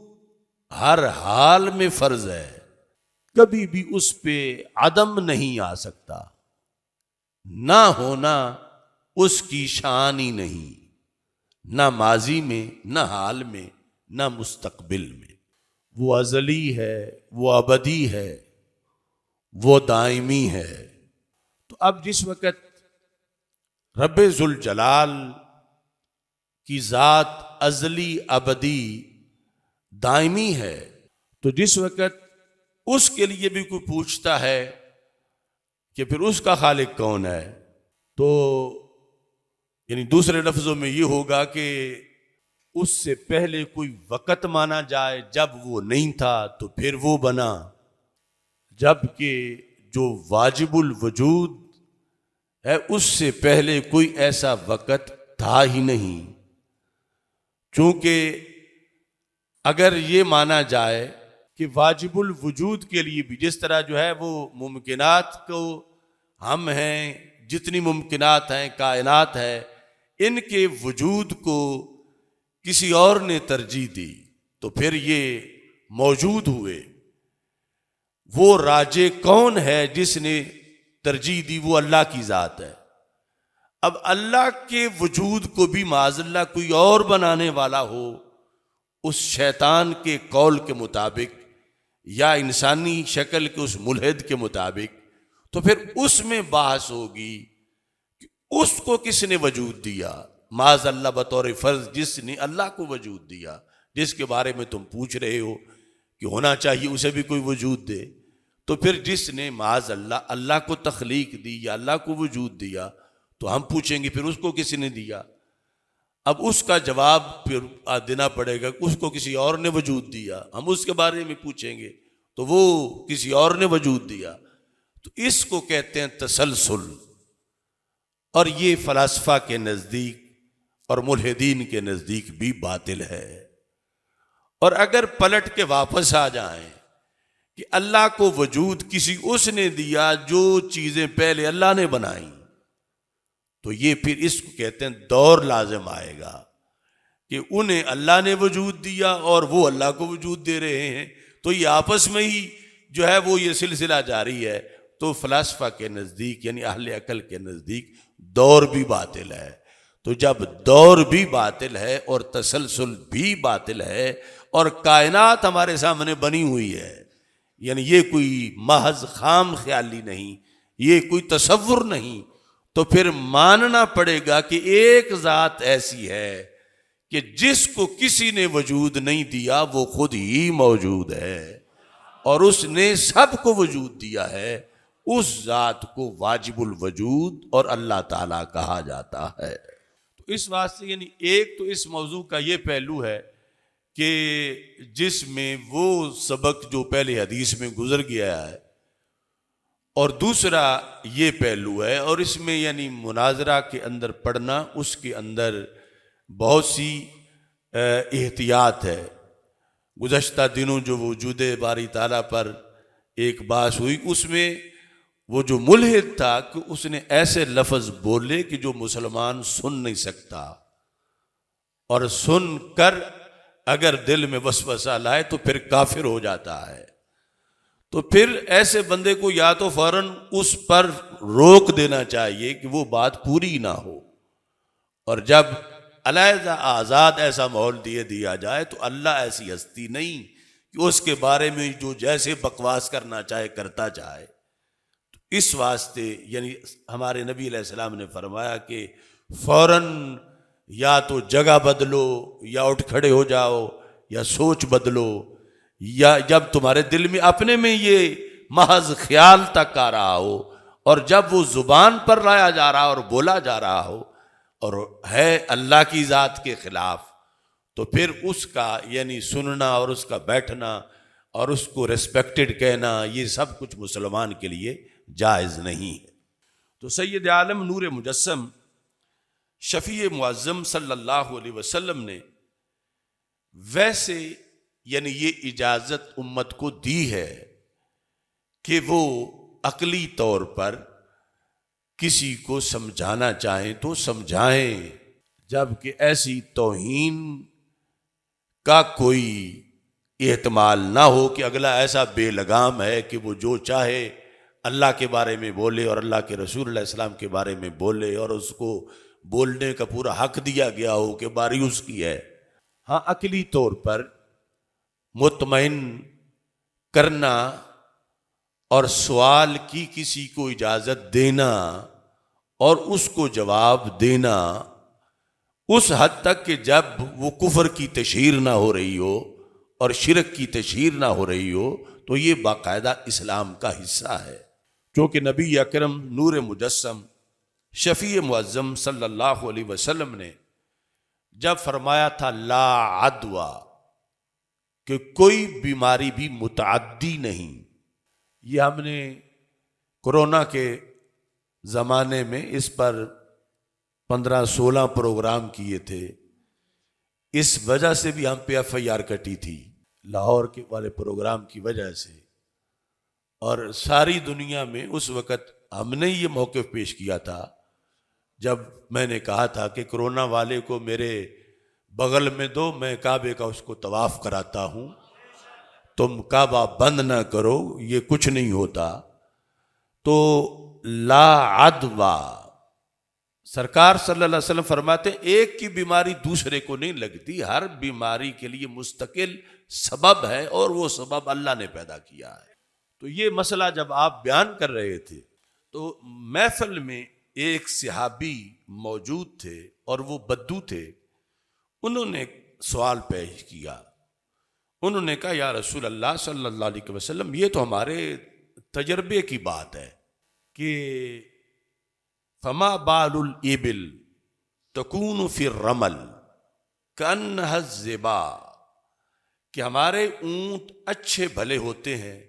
ہر حال میں فرض ہے، کبھی بھی اس پہ عدم نہیں آ سکتا، نہ ہونا اس کی شان ہی نہیں، نہ ماضی میں، نہ حال میں، نہ مستقبل میں۔ وہ ازلی ہے، وہ ابدی ہے، وہ دائمی ہے۔ تو اب جس وقت رب ذوالجلال کی ذات ازلی، ابدی، دائمی ہے، تو جس وقت اس کے لیے بھی کوئی پوچھتا ہے کہ پھر اس کا خالق کون ہے، تو یعنی دوسرے لفظوں میں یہ ہوگا کہ اس سے پہلے کوئی وقت مانا جائے جب وہ نہیں تھا تو پھر وہ بنا، جبکہ جو واجب الوجود ہے اس سے پہلے کوئی ایسا وقت تھا ہی نہیں۔ چونکہ اگر یہ مانا جائے کہ واجب الوجود کے لیے بھی جس طرح جو ہے وہ ممکنات کو ہم ہیں، جتنی ممکنات ہیں، کائنات ہے، ان کے وجود کو کسی اور نے ترجیح دی تو پھر یہ موجود ہوئے۔ وہ راجے کون ہے جس نے ترجیح دی؟ وہ اللہ کی ذات ہے۔ اب اللہ کے وجود کو بھی معاذ اللہ کوئی اور بنانے والا ہو اس شیطان کے قول کے مطابق یا انسانی شکل کے اس ملحد کے مطابق، تو پھر اس میں بحث ہوگی کہ اس کو کس نے وجود دیا۔ معاذ اللہ بطور فرض جس نے اللہ کو وجود دیا، جس کے بارے میں تم پوچھ رہے ہو کہ ہونا چاہیے اسے بھی کوئی وجود دے، تو پھر جس نے معاذ اللہ اللہ کو تخلیق دی یا اللہ کو وجود دیا تو ہم پوچھیں گے پھر اس کو کس نے دیا؟ اب اس کا جواب پھر دینا پڑے گا، اس کو کسی اور نے وجود دیا، ہم اس کے بارے میں پوچھیں گے تو وہ کسی اور نے وجود دیا۔ تو اس کو کہتے ہیں تسلسل، اور یہ فلاسفہ کے نزدیک اور ملحدین کے نزدیک بھی باطل ہے۔ اور اگر پلٹ کے واپس آ جائیں کہ اللہ کو وجود کسی اس نے دیا جو چیزیں پہلے اللہ نے بنائیں، تو یہ پھر اس کو کہتے ہیں دور لازم آئے گا کہ انہیں اللہ نے وجود دیا اور وہ اللہ کو وجود دے رہے ہیں، تو یہ آپس میں ہی جو ہے وہ یہ سلسلہ جاری ہے۔ تو فلاسفہ کے نزدیک یعنی اہل عقل کے نزدیک دور بھی باطل ہے۔ تو جب دور بھی باطل ہے اور تسلسل بھی باطل ہے اور کائنات ہمارے سامنے بنی ہوئی ہے، یعنی یہ کوئی محض خام خیالی نہیں، یہ کوئی تصور نہیں، تو پھر ماننا پڑے گا کہ ایک ذات ایسی ہے کہ جس کو کسی نے وجود نہیں دیا، وہ خود ہی موجود ہے اور اس نے سب کو وجود دیا ہے۔ اس ذات کو واجب الوجود اور اللہ تعالیٰ کہا جاتا ہے۔ تو اس واسطے یعنی ایک تو اس موضوع کا یہ پہلو ہے کہ جس میں وہ سبق جو پہلے حدیث میں گزر گیا ہے، اور دوسرا یہ پہلو ہے، اور اس میں یعنی مناظرہ کے اندر پڑھنا اس کے اندر بہت سی احتیاط ہے۔ گزشتہ دنوں جو وجود باری تعالیٰ پر ایک بحث ہوئی، اس میں وہ جو ملحد تھا کہ اس نے ایسے لفظ بولے کہ جو مسلمان سن نہیں سکتا، اور سن کر اگر دل میں وسوسہ لائے تو پھر کافر ہو جاتا ہے۔ تو پھر ایسے بندے کو یا تو فوراً اس پر روک دینا چاہیے کہ وہ بات پوری نہ ہو، اور جب علیحدہ آزاد ایسا ماحول دیا جائے تو اللہ ایسی ہستی نہیں کہ اس کے بارے میں جو جیسے بکواس کرنا چاہے کرتا جائے۔ تو اس واسطے یعنی ہمارے نبی علیہ السلام نے فرمایا کہ فوراً یا تو جگہ بدلو، یا اٹھ کھڑے ہو جاؤ، یا سوچ بدلو، یا جب تمہارے دل میں اپنے میں یہ محض خیال تک آ رہا ہو اور جب وہ زبان پر لایا جا رہا ہو اور بولا جا رہا ہو اور ہے اللہ کی ذات کے خلاف، تو پھر اس کا یعنی سننا اور اس کا بیٹھنا اور اس کو ریسپیکٹڈ کہنا، یہ سب کچھ مسلمان کے لیے جائز نہیں ہے۔ تو سید عالم نور مجسم شفیع معظم صلی اللہ علیہ وسلم نے ویسے یعنی یہ اجازت امت کو دی ہے کہ وہ عقلی طور پر کسی کو سمجھانا چاہیں تو سمجھائیں، جبکہ ایسی توہین کا کوئی احتمال نہ ہو کہ اگلا ایسا بے لگام ہے کہ وہ جو چاہے اللہ کے بارے میں بولے اور اللہ کے رسول علیہ السلام کے بارے میں بولے، اور اس کو بولنے کا پورا حق دیا گیا ہو کہ باری اس کی ہے۔ ہاں، عقلی طور پر مطمئن کرنا اور سوال کی کسی کو اجازت دینا اور اس کو جواب دینا اس حد تک کہ جب وہ کفر کی تشہیر نہ ہو رہی ہو اور شرک کی تشہیر نہ ہو رہی ہو تو یہ باقاعدہ اسلام کا حصہ ہے۔ کیونکہ نبی اکرم نور مجسم شفیع معظم صلی اللہ علیہ وسلم نے جب فرمایا تھا لا عدویٰ، کہ کوئی بیماری بھی متعدی نہیں، یہ ہم نے کورونا کے زمانے میں اس پر 15-16 پروگرام کیے تھے، اس وجہ سے بھی ہم پہ FIR کٹی تھی۔ لاہور کے والے پروگرام کی وجہ سے، اور ساری دنیا میں اس وقت ہم نے یہ موقف پیش کیا تھا جب میں نے کہا تھا کہ کرونا والے کو میرے بغل میں دو، میں کعبے کا اس کو طواف کراتا ہوں، تم کعبہ بند نہ کرو، یہ کچھ نہیں ہوتا۔ تو لا عدوہ، سرکار صلی اللہ علیہ وسلم فرماتے ہیں ایک کی بیماری دوسرے کو نہیں لگتی، ہر بیماری کے لیے مستقل سبب ہے اور وہ سبب اللہ نے پیدا کیا ہے۔ تو یہ مسئلہ جب آپ بیان کر رہے تھے تو محفل میں ایک صحابی موجود تھے اور وہ بدو تھے، انہوں نے سوال پیش کیا، انہوں نے کہا یا رسول اللہ صلی اللہ علیہ وسلم، یہ تو ہمارے تجربے کی بات ہے کہ فما بال الابل تکون فی الرمل کانھا الظبا، کہ ہمارے اونٹ اچھے بھلے ہوتے ہیں،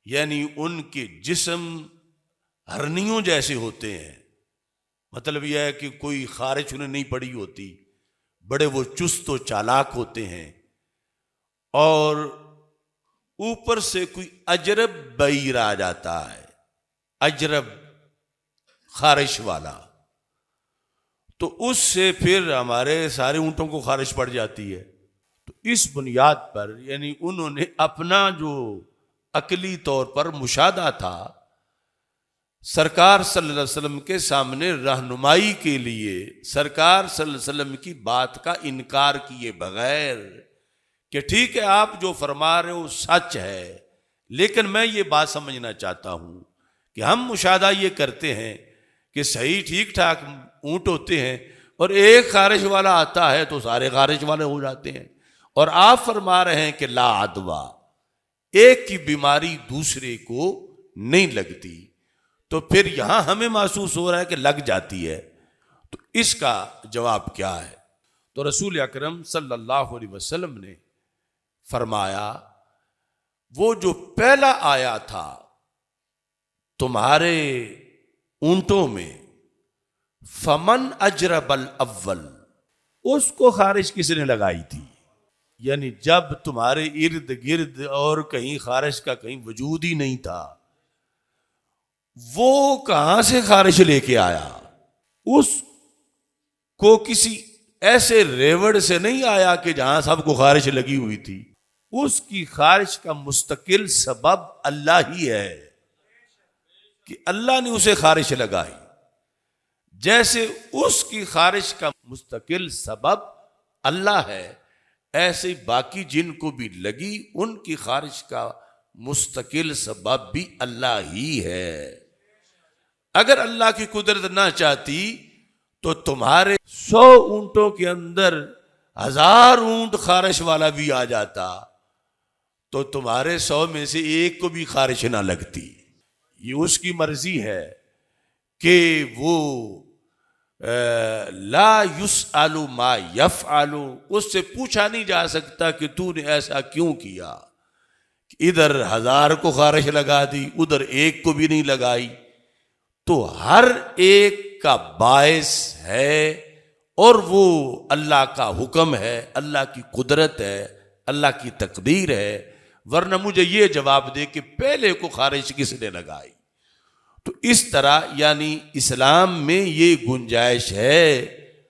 یعنی ان کے جسم ہرنیوں جیسے ہوتے ہیں، مطلب یہ ہے کہ کوئی خارش انہیں نہیں پڑی ہوتی، بڑے وہ چست و چالاک ہوتے ہیں، اور اوپر سے کوئی اجرب بعیر آ جاتا ہے، اجرب خارش والا، تو اس سے پھر ہمارے سارے اونٹوں کو خارش پڑ جاتی ہے۔ تو اس بنیاد پر یعنی انہوں نے اپنا جو عقلی طور پر مشاہدہ تھا، سرکار صلی اللہ علیہ وسلم کے سامنے رہنمائی کے لیے سرکار صلی اللہ علیہ وسلم کی بات کا انکار کیے بغیر کہ ٹھیک ہے آپ جو فرما رہے ہو سچ ہے، لیکن میں یہ بات سمجھنا چاہتا ہوں کہ ہم مشاہدہ یہ کرتے ہیں کہ صحیح ٹھیک ٹھاک اونٹ ہوتے ہیں اور ایک خارش والا آتا ہے تو سارے خارش والے ہو جاتے ہیں، اور آپ فرما رہے ہیں کہ لا عدوہ، ایک کی بیماری دوسرے کو نہیں لگتی، تو پھر یہاں ہمیں محسوس ہو رہا ہے کہ لگ جاتی ہے، تو اس کا جواب کیا ہے؟ تو رسول اکرم صلی اللہ علیہ وسلم نے فرمایا وہ جو پہلا آیا تھا تمہارے اونٹوں میں، فمن اجرب الاول، اس کو خارش کس نے لگائی تھی؟ یعنی جب تمہارے ارد گرد اور کہیں خارش کا کہیں وجود ہی نہیں تھا، وہ کہاں سے خارش لے کے آیا؟ اس کو کسی ایسے ریوڑ سے نہیں آیا کہ جہاں سب کو خارش لگی ہوئی تھی، اس کی خارش کا مستقل سبب اللہ ہی ہے کہ اللہ نے اسے خارش لگائی، جیسے اس کی خارش کا مستقل سبب اللہ ہے، ایسے باقی جن کو بھی لگی ان کی خارش کا مستقل سبب بھی اللہ ہی ہے۔ اگر اللہ کی قدرت نہ چاہتی تو تمہارے 100 اونٹوں کے اندر 1000 اونٹ خارش والا بھی آ جاتا تو تمہارے 100 میں سے ایک کو بھی خارش نہ لگتی۔ یہ اس کی مرضی ہے کہ وہ لا یسأل ما یفعل، اس سے پوچھا نہیں جا سکتا کہ تو نے ایسا کیوں کیا، ادھر 1000 کو خارش لگا دی ادھر ایک کو بھی نہیں لگائی۔ تو ہر ایک کا باعث ہے اور وہ اللہ کا حکم ہے، اللہ کی قدرت ہے، اللہ کی تقدیر ہے، ورنہ مجھے یہ جواب دے کہ پہلے کو خارش کس نے لگائی۔ تو اس طرح یعنی اسلام میں یہ گنجائش ہے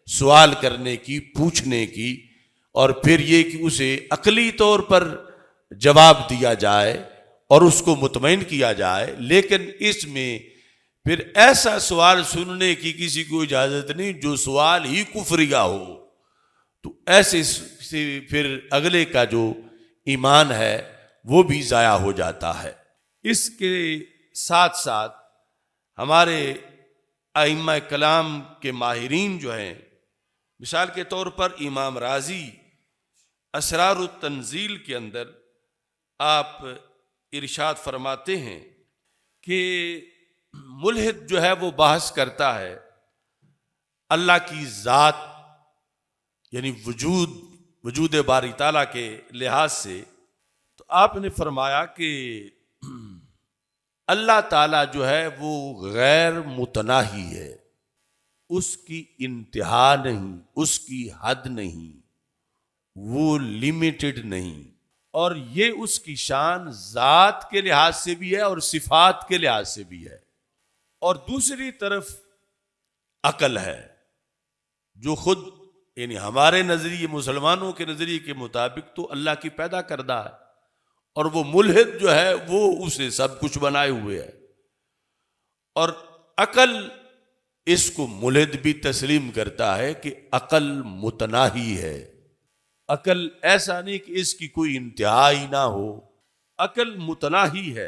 سوال کرنے کی، پوچھنے کی، اور پھر یہ کہ اسے عقلی طور پر جواب دیا جائے اور اس کو مطمئن کیا جائے، لیکن اس میں پھر ایسا سوال سننے کی کسی کو اجازت نہیں جو سوال ہی کفریہ ہو، تو ایسے سے پھر اگلے کا جو ایمان ہے وہ بھی ضائع ہو جاتا ہے۔ اس کے ساتھ ساتھ ہمارے ائمہ کلام کے ماہرین جو ہیں، مثال کے طور پر امام رازی اسرار التنزیل کے اندر آپ ارشاد فرماتے ہیں کہ ملحد جو ہے وہ بحث کرتا ہے اللہ کی ذات یعنی وجود باری تعالیٰ کے لحاظ سے، تو آپ نے فرمایا کہ اللہ تعالیٰ جو ہے وہ غیر متناہی ہے، اس کی انتہا نہیں، اس کی حد نہیں، وہ لمیٹڈ نہیں، اور یہ اس کی شان ذات کے لحاظ سے بھی ہے اور صفات کے لحاظ سے بھی ہے. اور دوسری طرف عقل ہے جو خود یعنی ہمارے نظریے مسلمانوں کے نظریے کے مطابق تو اللہ کی پیدا کردہ ہے, اور وہ ملحد جو ہے وہ اسے سب کچھ بنائے ہوئے ہے. اور عقل اس کو ملحد بھی تسلیم کرتا ہے کہ عقل متناہی ہے. عقل ایسا نہیں کہ اس کی کوئی انتہا ہی نہ ہو, عقل متناہی ہے.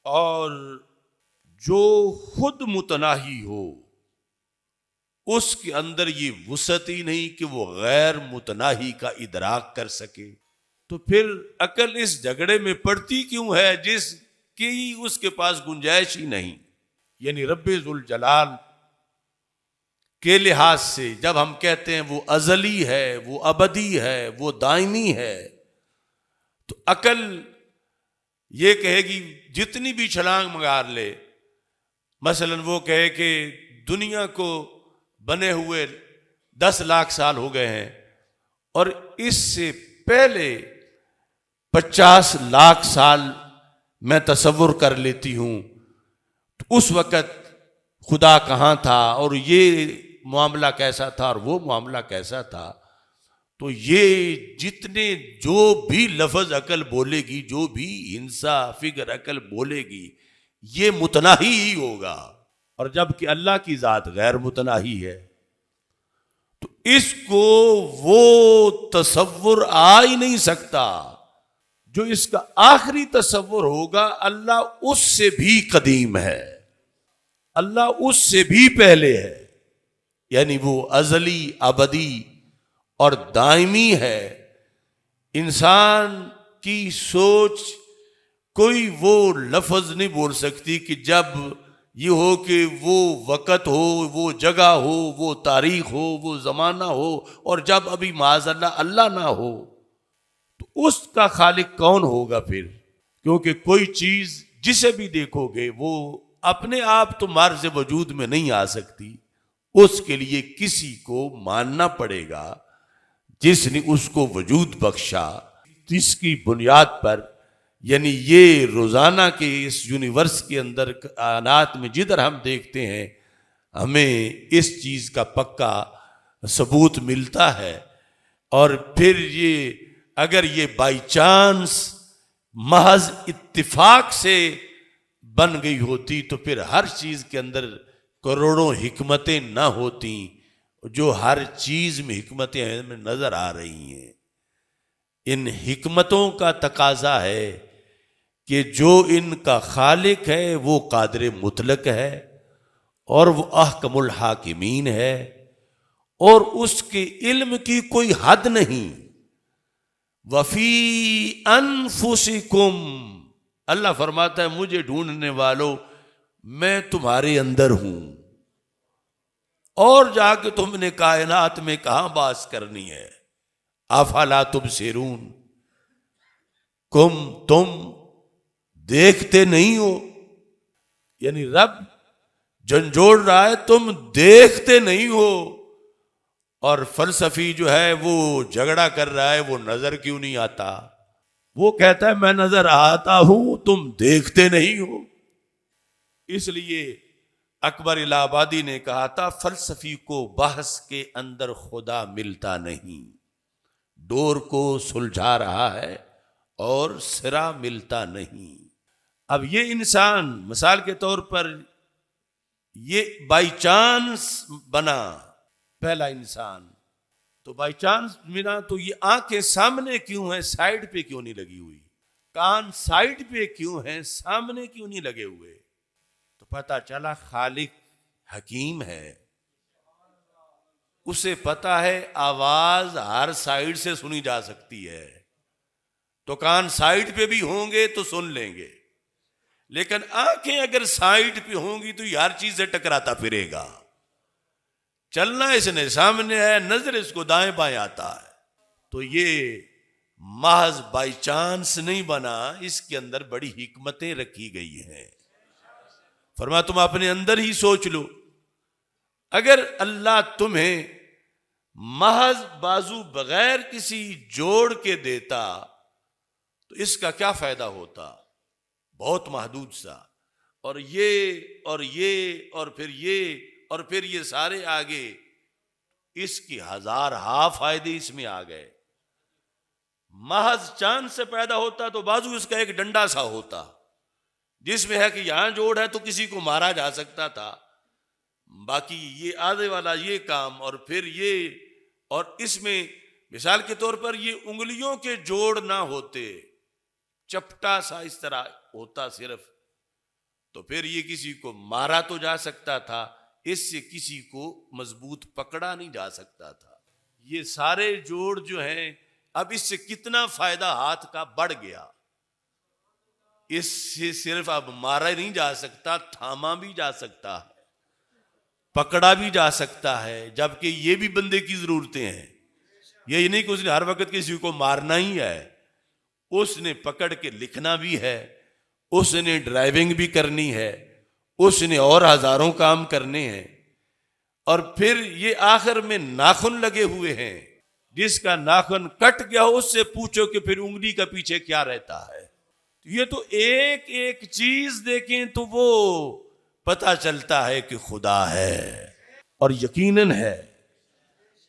اور جو خود متناہی ہو اس کے اندر یہ وسعت ہی نہیں کہ وہ غیر متناہی کا ادراک کر سکے. تو پھر عقل اس جھگڑے میں پڑتی کیوں ہے جس کی اس کے پاس گنجائش ہی نہیں. یعنی رب ذوالجلال کے لحاظ سے جب ہم کہتے ہیں وہ ازلی ہے, وہ ابدی ہے, وہ دائمی ہے, تو عقل یہ کہے گی جتنی بھی چھلانگ مار لے, مثلا وہ کہے کہ دنیا کو بنے ہوئے 10 لاکھ سال ہو گئے ہیں اور اس سے پہلے 50 لاکھ سال میں تصور کر لیتی ہوں, تو اس وقت خدا کہاں تھا اور یہ معاملہ کیسا تھا اور وہ معاملہ کیسا تھا. تو یہ جتنے جو بھی لفظ عقل بولے گی, جو بھی ہنسا فکر عقل بولے گی, یہ متناہی ہی ہوگا. اور جب کہ اللہ کی ذات غیر متناہی ہے تو اس کو وہ تصور آ ہی نہیں سکتا. جو اس کا آخری تصور ہوگا اللہ اس سے بھی قدیم ہے, اللہ اس سے بھی پہلے ہے, یعنی وہ ازلی ابدی اور دائمی ہے. انسان کی سوچ کوئی وہ لفظ نہیں بول سکتی کہ جب یہ ہو کہ وہ وقت ہو, وہ جگہ ہو, وہ تاریخ ہو, وہ زمانہ ہو, اور جب ابھی معاذ اللہ اللہ نہ ہو, تو اس کا خالق کون ہوگا پھر؟ کیونکہ کوئی چیز جسے بھی دیکھو گے وہ اپنے آپ تو مرز وجود میں نہیں آ سکتی, اس کے لیے کسی کو ماننا پڑے گا جس نے اس کو وجود بخشا. جس کی بنیاد پر یعنی یہ روزانہ کے اس یونیورس کے اندر کائنات میں جدھر ہم دیکھتے ہیں ہمیں اس چیز کا پکا ثبوت ملتا ہے. اور پھر یہ اگر یہ بائی چانس محض اتفاق سے بن گئی ہوتی تو پھر ہر چیز کے اندر کروڑوں حکمتیں نہ ہوتی جو ہر چیز میں حکمتیں ہمیں نظر آ رہی ہیں. ان حکمتوں کا تقاضا ہے کہ جو ان کا خالق ہے وہ قادر مطلق ہے اور وہ احکم الحاکمین ہے اور اس کے علم کی کوئی حد نہیں. وفی انفسکم, اللہ فرماتا ہے مجھے ڈھونڈنے والوں میں تمہارے اندر ہوں, اور جا کے تم نے کائنات میں کہاں باس کرنی ہے. افلا تبصرون, تم دیکھتے نہیں ہو, یعنی رب جھنجھوڑ رہا ہے تم دیکھتے نہیں ہو. اور فلسفی جو ہے وہ جھگڑا کر رہا ہے وہ نظر کیوں نہیں آتا, وہ کہتا ہے میں نظر آتا ہوں تم دیکھتے نہیں ہو. اس لیے اکبر الہ آبادی نے کہا تھا فلسفی کو بحث کے اندر خدا ملتا نہیں, ڈور کو سلجھا رہا ہے اور سرا ملتا نہیں. اب یہ انسان مثال کے طور پر یہ بائی چانس بنا پہلا انسان, تو بائی چانس بنا تو یہ آنکھیں سامنے کیوں ہیں, سائیڈ پہ کیوں نہیں لگی ہوئی, کان سائیڈ پہ کیوں ہیں, سامنے کیوں نہیں لگے ہوئے. تو پتہ چلا خالق حکیم ہے, اسے پتا ہے آواز ہر سائیڈ سے سنی جا سکتی ہے, تو کان سائیڈ پہ بھی ہوں گے تو سن لیں گے, لیکن آنکھیں اگر سائیڈ پہ ہوں گی تو یہ ہر چیز سے ٹکراتا پھرے گا. چلنا اس نے سامنے ہے, نظر اس کو دائیں بائیں آتا ہے. تو یہ محض بائی چانس نہیں بنا, اس کے اندر بڑی حکمتیں رکھی گئی ہیں. فرمایا تم اپنے اندر ہی سوچ لو, اگر اللہ تمہیں محض بازو بغیر کسی جوڑ کے دیتا تو اس کا کیا فائدہ ہوتا؟ بہت محدود سا، اور یہ اور یہ اور پھر یہ اور پھر یہ سارے آگے، اس کی ہزارہا فائدے اس میں آ گئے۔ محض چاند سے پیدا ہوتا تو بازو اس کا ایک ڈنڈا سا ہوتا، جس میں ہے کہ یہاں جوڑ ہے تو کسی کو مارا جا سکتا تھا، باقی یہ آدھے والا یہ کام اور پھر یہ، اور اس میں مثال کے طور پر یہ انگلیوں کے جوڑ نہ ہوتے، چپٹا سا اس طرح ہوتا صرف، تو پھر یہ کسی کو مارا تو جا سکتا تھا، اس سے کسی کو مضبوط پکڑا نہیں جا سکتا تھا۔ یہ سارے جوڑ جو ہیں، اب اس سے کتنا فائدہ ہاتھ کا بڑھ گیا، اس سے صرف اب مارا نہیں جا سکتا، تھاما بھی جا سکتا ہے، پکڑا بھی جا سکتا ہے، جبکہ یہ بھی بندے کی ضرورتیں ہیں۔ یہ نہیں کہ اس نے ہر وقت کسی کو مارنا ہی ہے، اس نے پکڑ کے لکھنا بھی ہے، اس نے ڈرائیونگ بھی کرنی ہے، اس نے اور ہزاروں کام کرنے ہیں، اور پھر یہ آخر میں ناخن لگے ہوئے ہیں، جس کا ناخن کٹ گیا اس سے پوچھو کہ پھر انگلی کا پیچھے کیا رہتا ہے۔ یہ تو ایک ایک چیز دیکھیں تو وہ پتہ چلتا ہے کہ خدا ہے، اور یقیناً ہے۔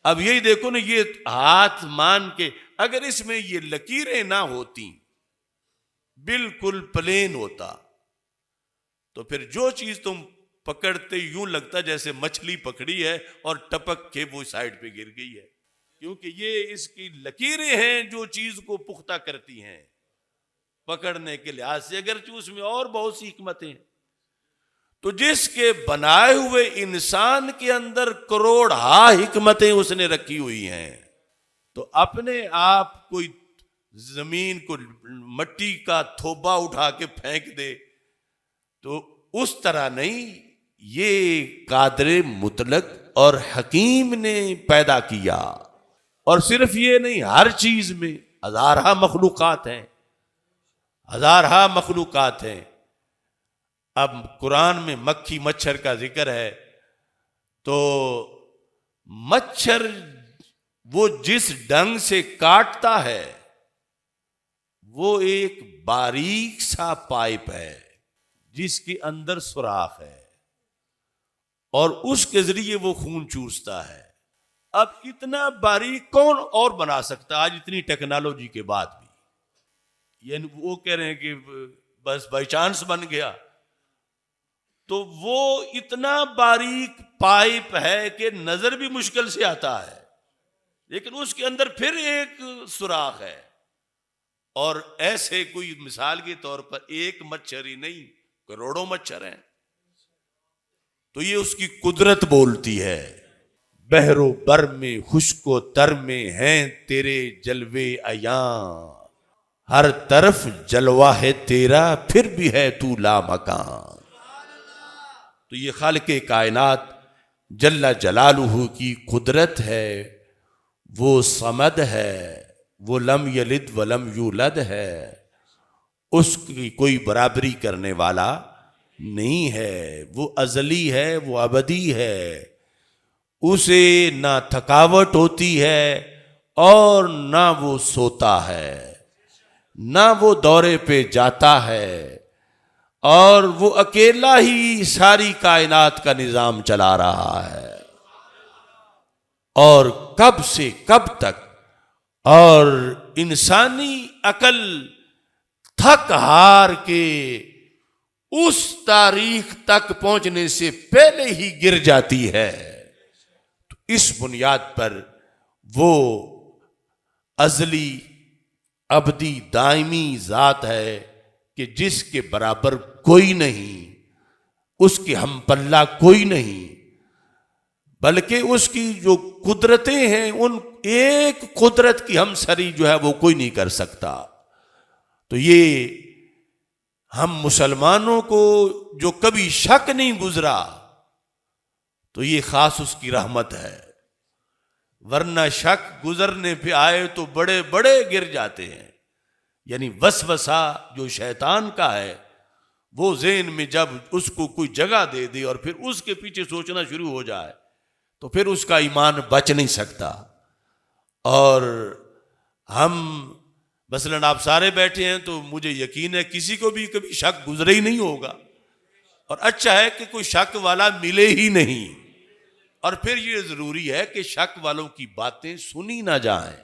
اب یہی دیکھو نا، یہ ہاتھ مان کے اگر اس میں یہ لکیریں نہ ہوتی، بالکل پلین ہوتا، تو پھر جو چیز تم پکڑتے یوں لگتا جیسے مچھلی پکڑی ہے اور ٹپک کے وہ سائڈ پہ گر گئی ہے، کیونکہ یہ اس کی لکیریں ہیں جو چیز کو پختہ کرتی ہیں پکڑنے کے لحاظ سے، اگرچہ اس میں اور بہت سی حکمتیں ہیں۔ تو جس کے بنائے ہوئے انسان کے اندر کروڑہا حکمتیں اس نے رکھی ہوئی ہیں، تو اپنے آپ کوئی زمین کو مٹی کا تھوبا اٹھا کے پھینک دے تو اس طرح نہیں، یہ قادر مطلق اور حکیم نے پیدا کیا۔ اور صرف یہ نہیں، ہر چیز میں ہزارہا مخلوقات ہیں، ہزارہا مخلوقات ہیں۔ اب قرآن میں مکھی مچھر کا ذکر ہے، تو مچھر وہ جس ڈنگ سے کاٹتا ہے وہ ایک باریک سا پائپ ہے جس کے اندر سوراخ ہے، اور اس کے ذریعے وہ خون چوستا ہے۔ اب اتنا باریک کون اور بنا سکتا آج اتنی ٹیکنالوجی کے بعد بھی؟ یعنی وہ کہہ رہے ہیں کہ بس بائی چانس بن گیا، تو وہ اتنا باریک پائپ ہے کہ نظر بھی مشکل سے آتا ہے، لیکن اس کے اندر پھر ایک سوراخ ہے، اور ایسے کوئی مثال کے طور پر ایک مچھر ہی نہیں، کروڑوں مچھر ہیں۔ تو یہ اس کی قدرت بولتی ہے۔ بحر و بر میں خشک و تر میں ہیں تیرے جلوے عیاں، ہر طرف جلوہ ہے تیرا پھر بھی ہے تو لامکان۔ تو یہ خالق کائنات جل جلالہ کی قدرت ہے، وہ صمد ہے، وہ لم یلد ولم یولد ہے، اس کی کوئی برابری کرنے والا نہیں ہے، وہ ازلی ہے، وہ ابدی ہے، اسے نہ تھکاوٹ ہوتی ہے اور نہ وہ سوتا ہے، نہ وہ دورے پہ جاتا ہے، اور وہ اکیلا ہی ساری کائنات کا نظام چلا رہا ہے، اور کب سے کب تک، اور انسانی عقل تھک ہار کے اس تاریخ تک پہنچنے سے پہلے ہی گر جاتی ہے۔ تو اس بنیاد پر وہ ازلی ابدی دائمی ذات ہے کہ جس کے برابر کوئی نہیں، اس کے ہم پلہ کوئی نہیں، بلکہ اس کی جو قدرتیں ہیں ان ایک قدرت کی ہم سری جو ہے وہ کوئی نہیں کر سکتا۔ تو یہ ہم مسلمانوں کو جو کبھی شک نہیں گزرا تو یہ خاص اس کی رحمت ہے، ورنہ شک گزرنے پہ آئے تو بڑے بڑے گر جاتے ہیں۔ یعنی وسوسہ جو شیطان کا ہے، وہ ذہن میں جب اس کو کوئی جگہ دے دے اور پھر اس کے پیچھے سوچنا شروع ہو جائے تو پھر اس کا ایمان بچ نہیں سکتا۔ اور ہم مثلاً آپ سارے بیٹھے ہیں تو مجھے یقین ہے کسی کو بھی کبھی شک گزرے ہی نہیں ہوگا، اور اچھا ہے کہ کوئی شک والا ملے ہی نہیں۔ اور پھر یہ ضروری ہے کہ شک والوں کی باتیں سنی نہ جائیں،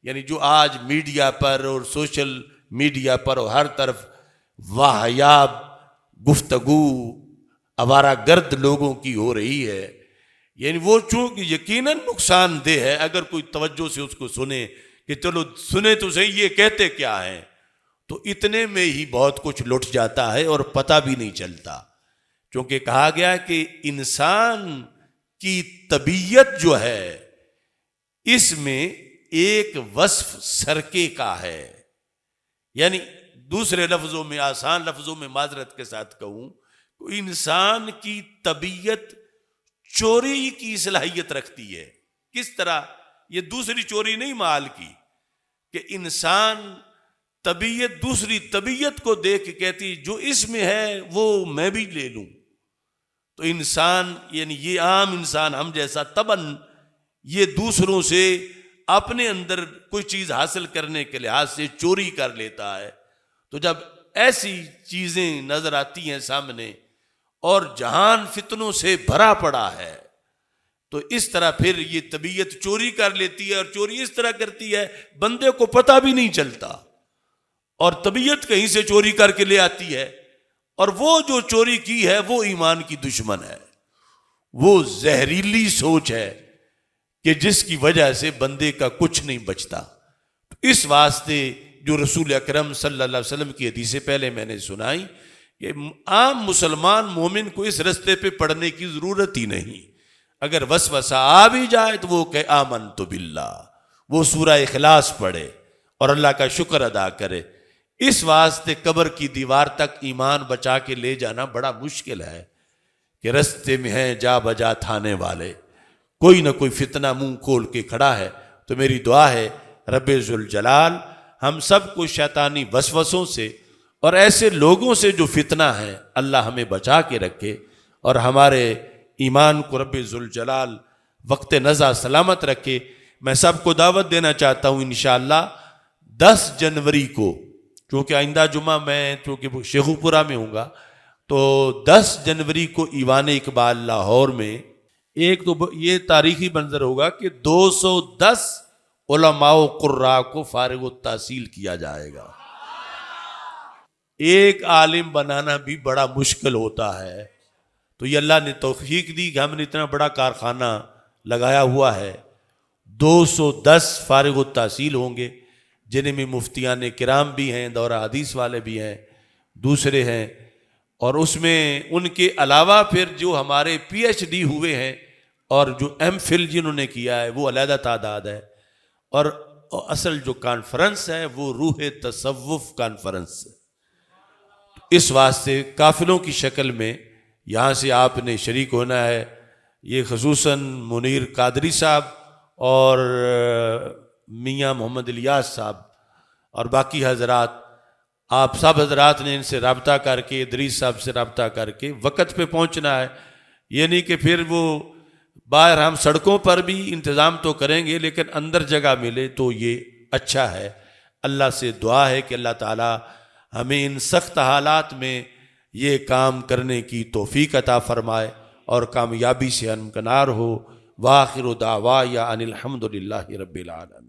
یعنی جو آج میڈیا پر اور سوشل میڈیا پر اور ہر طرف واہیاب گفتگو آوارہ گرد لوگوں کی ہو رہی ہے، یعنی وہ چونکہ یقیناً نقصان دہ ہے، اگر کوئی توجہ سے اس کو سنے کہ چلو سنے تو صحیح یہ کہتے کیا ہیں، تو اتنے میں ہی بہت کچھ لٹ جاتا ہے اور پتہ بھی نہیں چلتا۔ کیونکہ کہا گیا ہے کہ انسان کی طبیعت جو ہے اس میں ایک وصف سرکے کا ہے، یعنی دوسرے لفظوں میں، آسان لفظوں میں معذرت کے ساتھ کہوں، انسان کی طبیعت چوری کی صلاحیت رکھتی ہے۔ کس طرح؟ یہ دوسری چوری نہیں مال کی، کہ انسان طبیعت دوسری طبیعت کو دیکھ کے کہتی جو اس میں ہے وہ میں بھی لے لوں۔ تو انسان یعنی یہ عام انسان ہم جیسا طبعاً یہ دوسروں سے اپنے اندر کوئی چیز حاصل کرنے کے لحاظ سے چوری کر لیتا ہے۔ تو جب ایسی چیزیں نظر آتی ہیں سامنے اور جہان فتنوں سے بھرا پڑا ہے تو اس طرح پھر یہ طبیعت چوری کر لیتی ہے، اور چوری اس طرح کرتی ہے بندے کو پتہ بھی نہیں چلتا، اور طبیعت کہیں سے چوری کر کے لے آتی ہے، اور وہ جو چوری کی ہے وہ ایمان کی دشمن ہے، وہ زہریلی سوچ ہے کہ جس کی وجہ سے بندے کا کچھ نہیں بچتا۔ اس واسطے جو رسول اکرم صلی اللہ علیہ وسلم کی حدیثیں پہلے میں نے سنائی کہ عام مسلمان مومن کو اس رستے پہ پڑھنے کی ضرورت ہی نہیں، اگر وسوسہ آ بھی جائے تو وہ کہ آمنت باللہ، وہ سورہ اخلاص پڑھے اور اللہ کا شکر ادا کرے۔ اس واسطے قبر کی دیوار تک ایمان بچا کے لے جانا بڑا مشکل ہے کہ رستے میں ہیں جا بجا تھانے والے، کوئی نہ کوئی فتنہ منہ کھول کے کھڑا ہے۔ تو میری دعا ہے رب ذوالجلال ہم سب کو شیطانی وسوسوں سے اور ایسے لوگوں سے جو فتنہ ہیں اللہ ہمیں بچا کے رکھے، اور ہمارے ایمان کو رب ذوالجلال وقت نزع سلامت رکھے۔ میں سب کو دعوت دینا چاہتا ہوں انشاءاللہ 10 جنوری کو، چونکہ آئندہ جمعہ میں چونکہ شیخو پورہ میں ہوں گا، تو 10 جنوری کو ایوان اقبال لاہور میں ایک تو یہ تاریخی منظر ہوگا کہ 210 علماء و قراء کو فارغ التحصیل کیا جائے گا۔ ایک عالم بنانا بھی بڑا مشکل ہوتا ہے، تو یہ اللہ نے توفیق دی کہ ہم نے اتنا بڑا کارخانہ لگایا ہوا ہے۔ 210 فارغ التحصیل ہوں گے، جن میں مفتیان کرام بھی ہیں، دورہ حدیث والے بھی ہیں، دوسرے ہیں، اور اس میں ان کے علاوہ پھر جو ہمارے پی ایچ ڈی ہوئے ہیں اور جو ایم فل جنہوں نے کیا ہے وہ علیحدہ تعداد ہے، اور اصل جو کانفرنس ہے وہ روح تصوف کانفرنس ہے۔ اس واسطے قافلوں کی شکل میں یہاں سے آپ نے شریک ہونا ہے۔ یہ خصوصاً منیر قادری صاحب اور میاں محمد الیاس صاحب اور باقی حضرات، آپ سب حضرات نے ان سے رابطہ کر کے، ادریس صاحب سے رابطہ کر کے وقت پہ پہنچنا ہے۔ یہ نہیں کہ پھر وہ باہر ہم سڑکوں پر بھی انتظام تو کریں گے لیکن اندر جگہ ملے تو یہ اچھا ہے۔ اللہ سے دعا ہے کہ اللہ تعالی ہمیں ان سخت حالات میں یہ کام کرنے کی توفیق عطا فرمائے اور کامیابی سے ہمکنار ہو۔ وآخر دعوایا ان الحمد للہ رب العالمین۔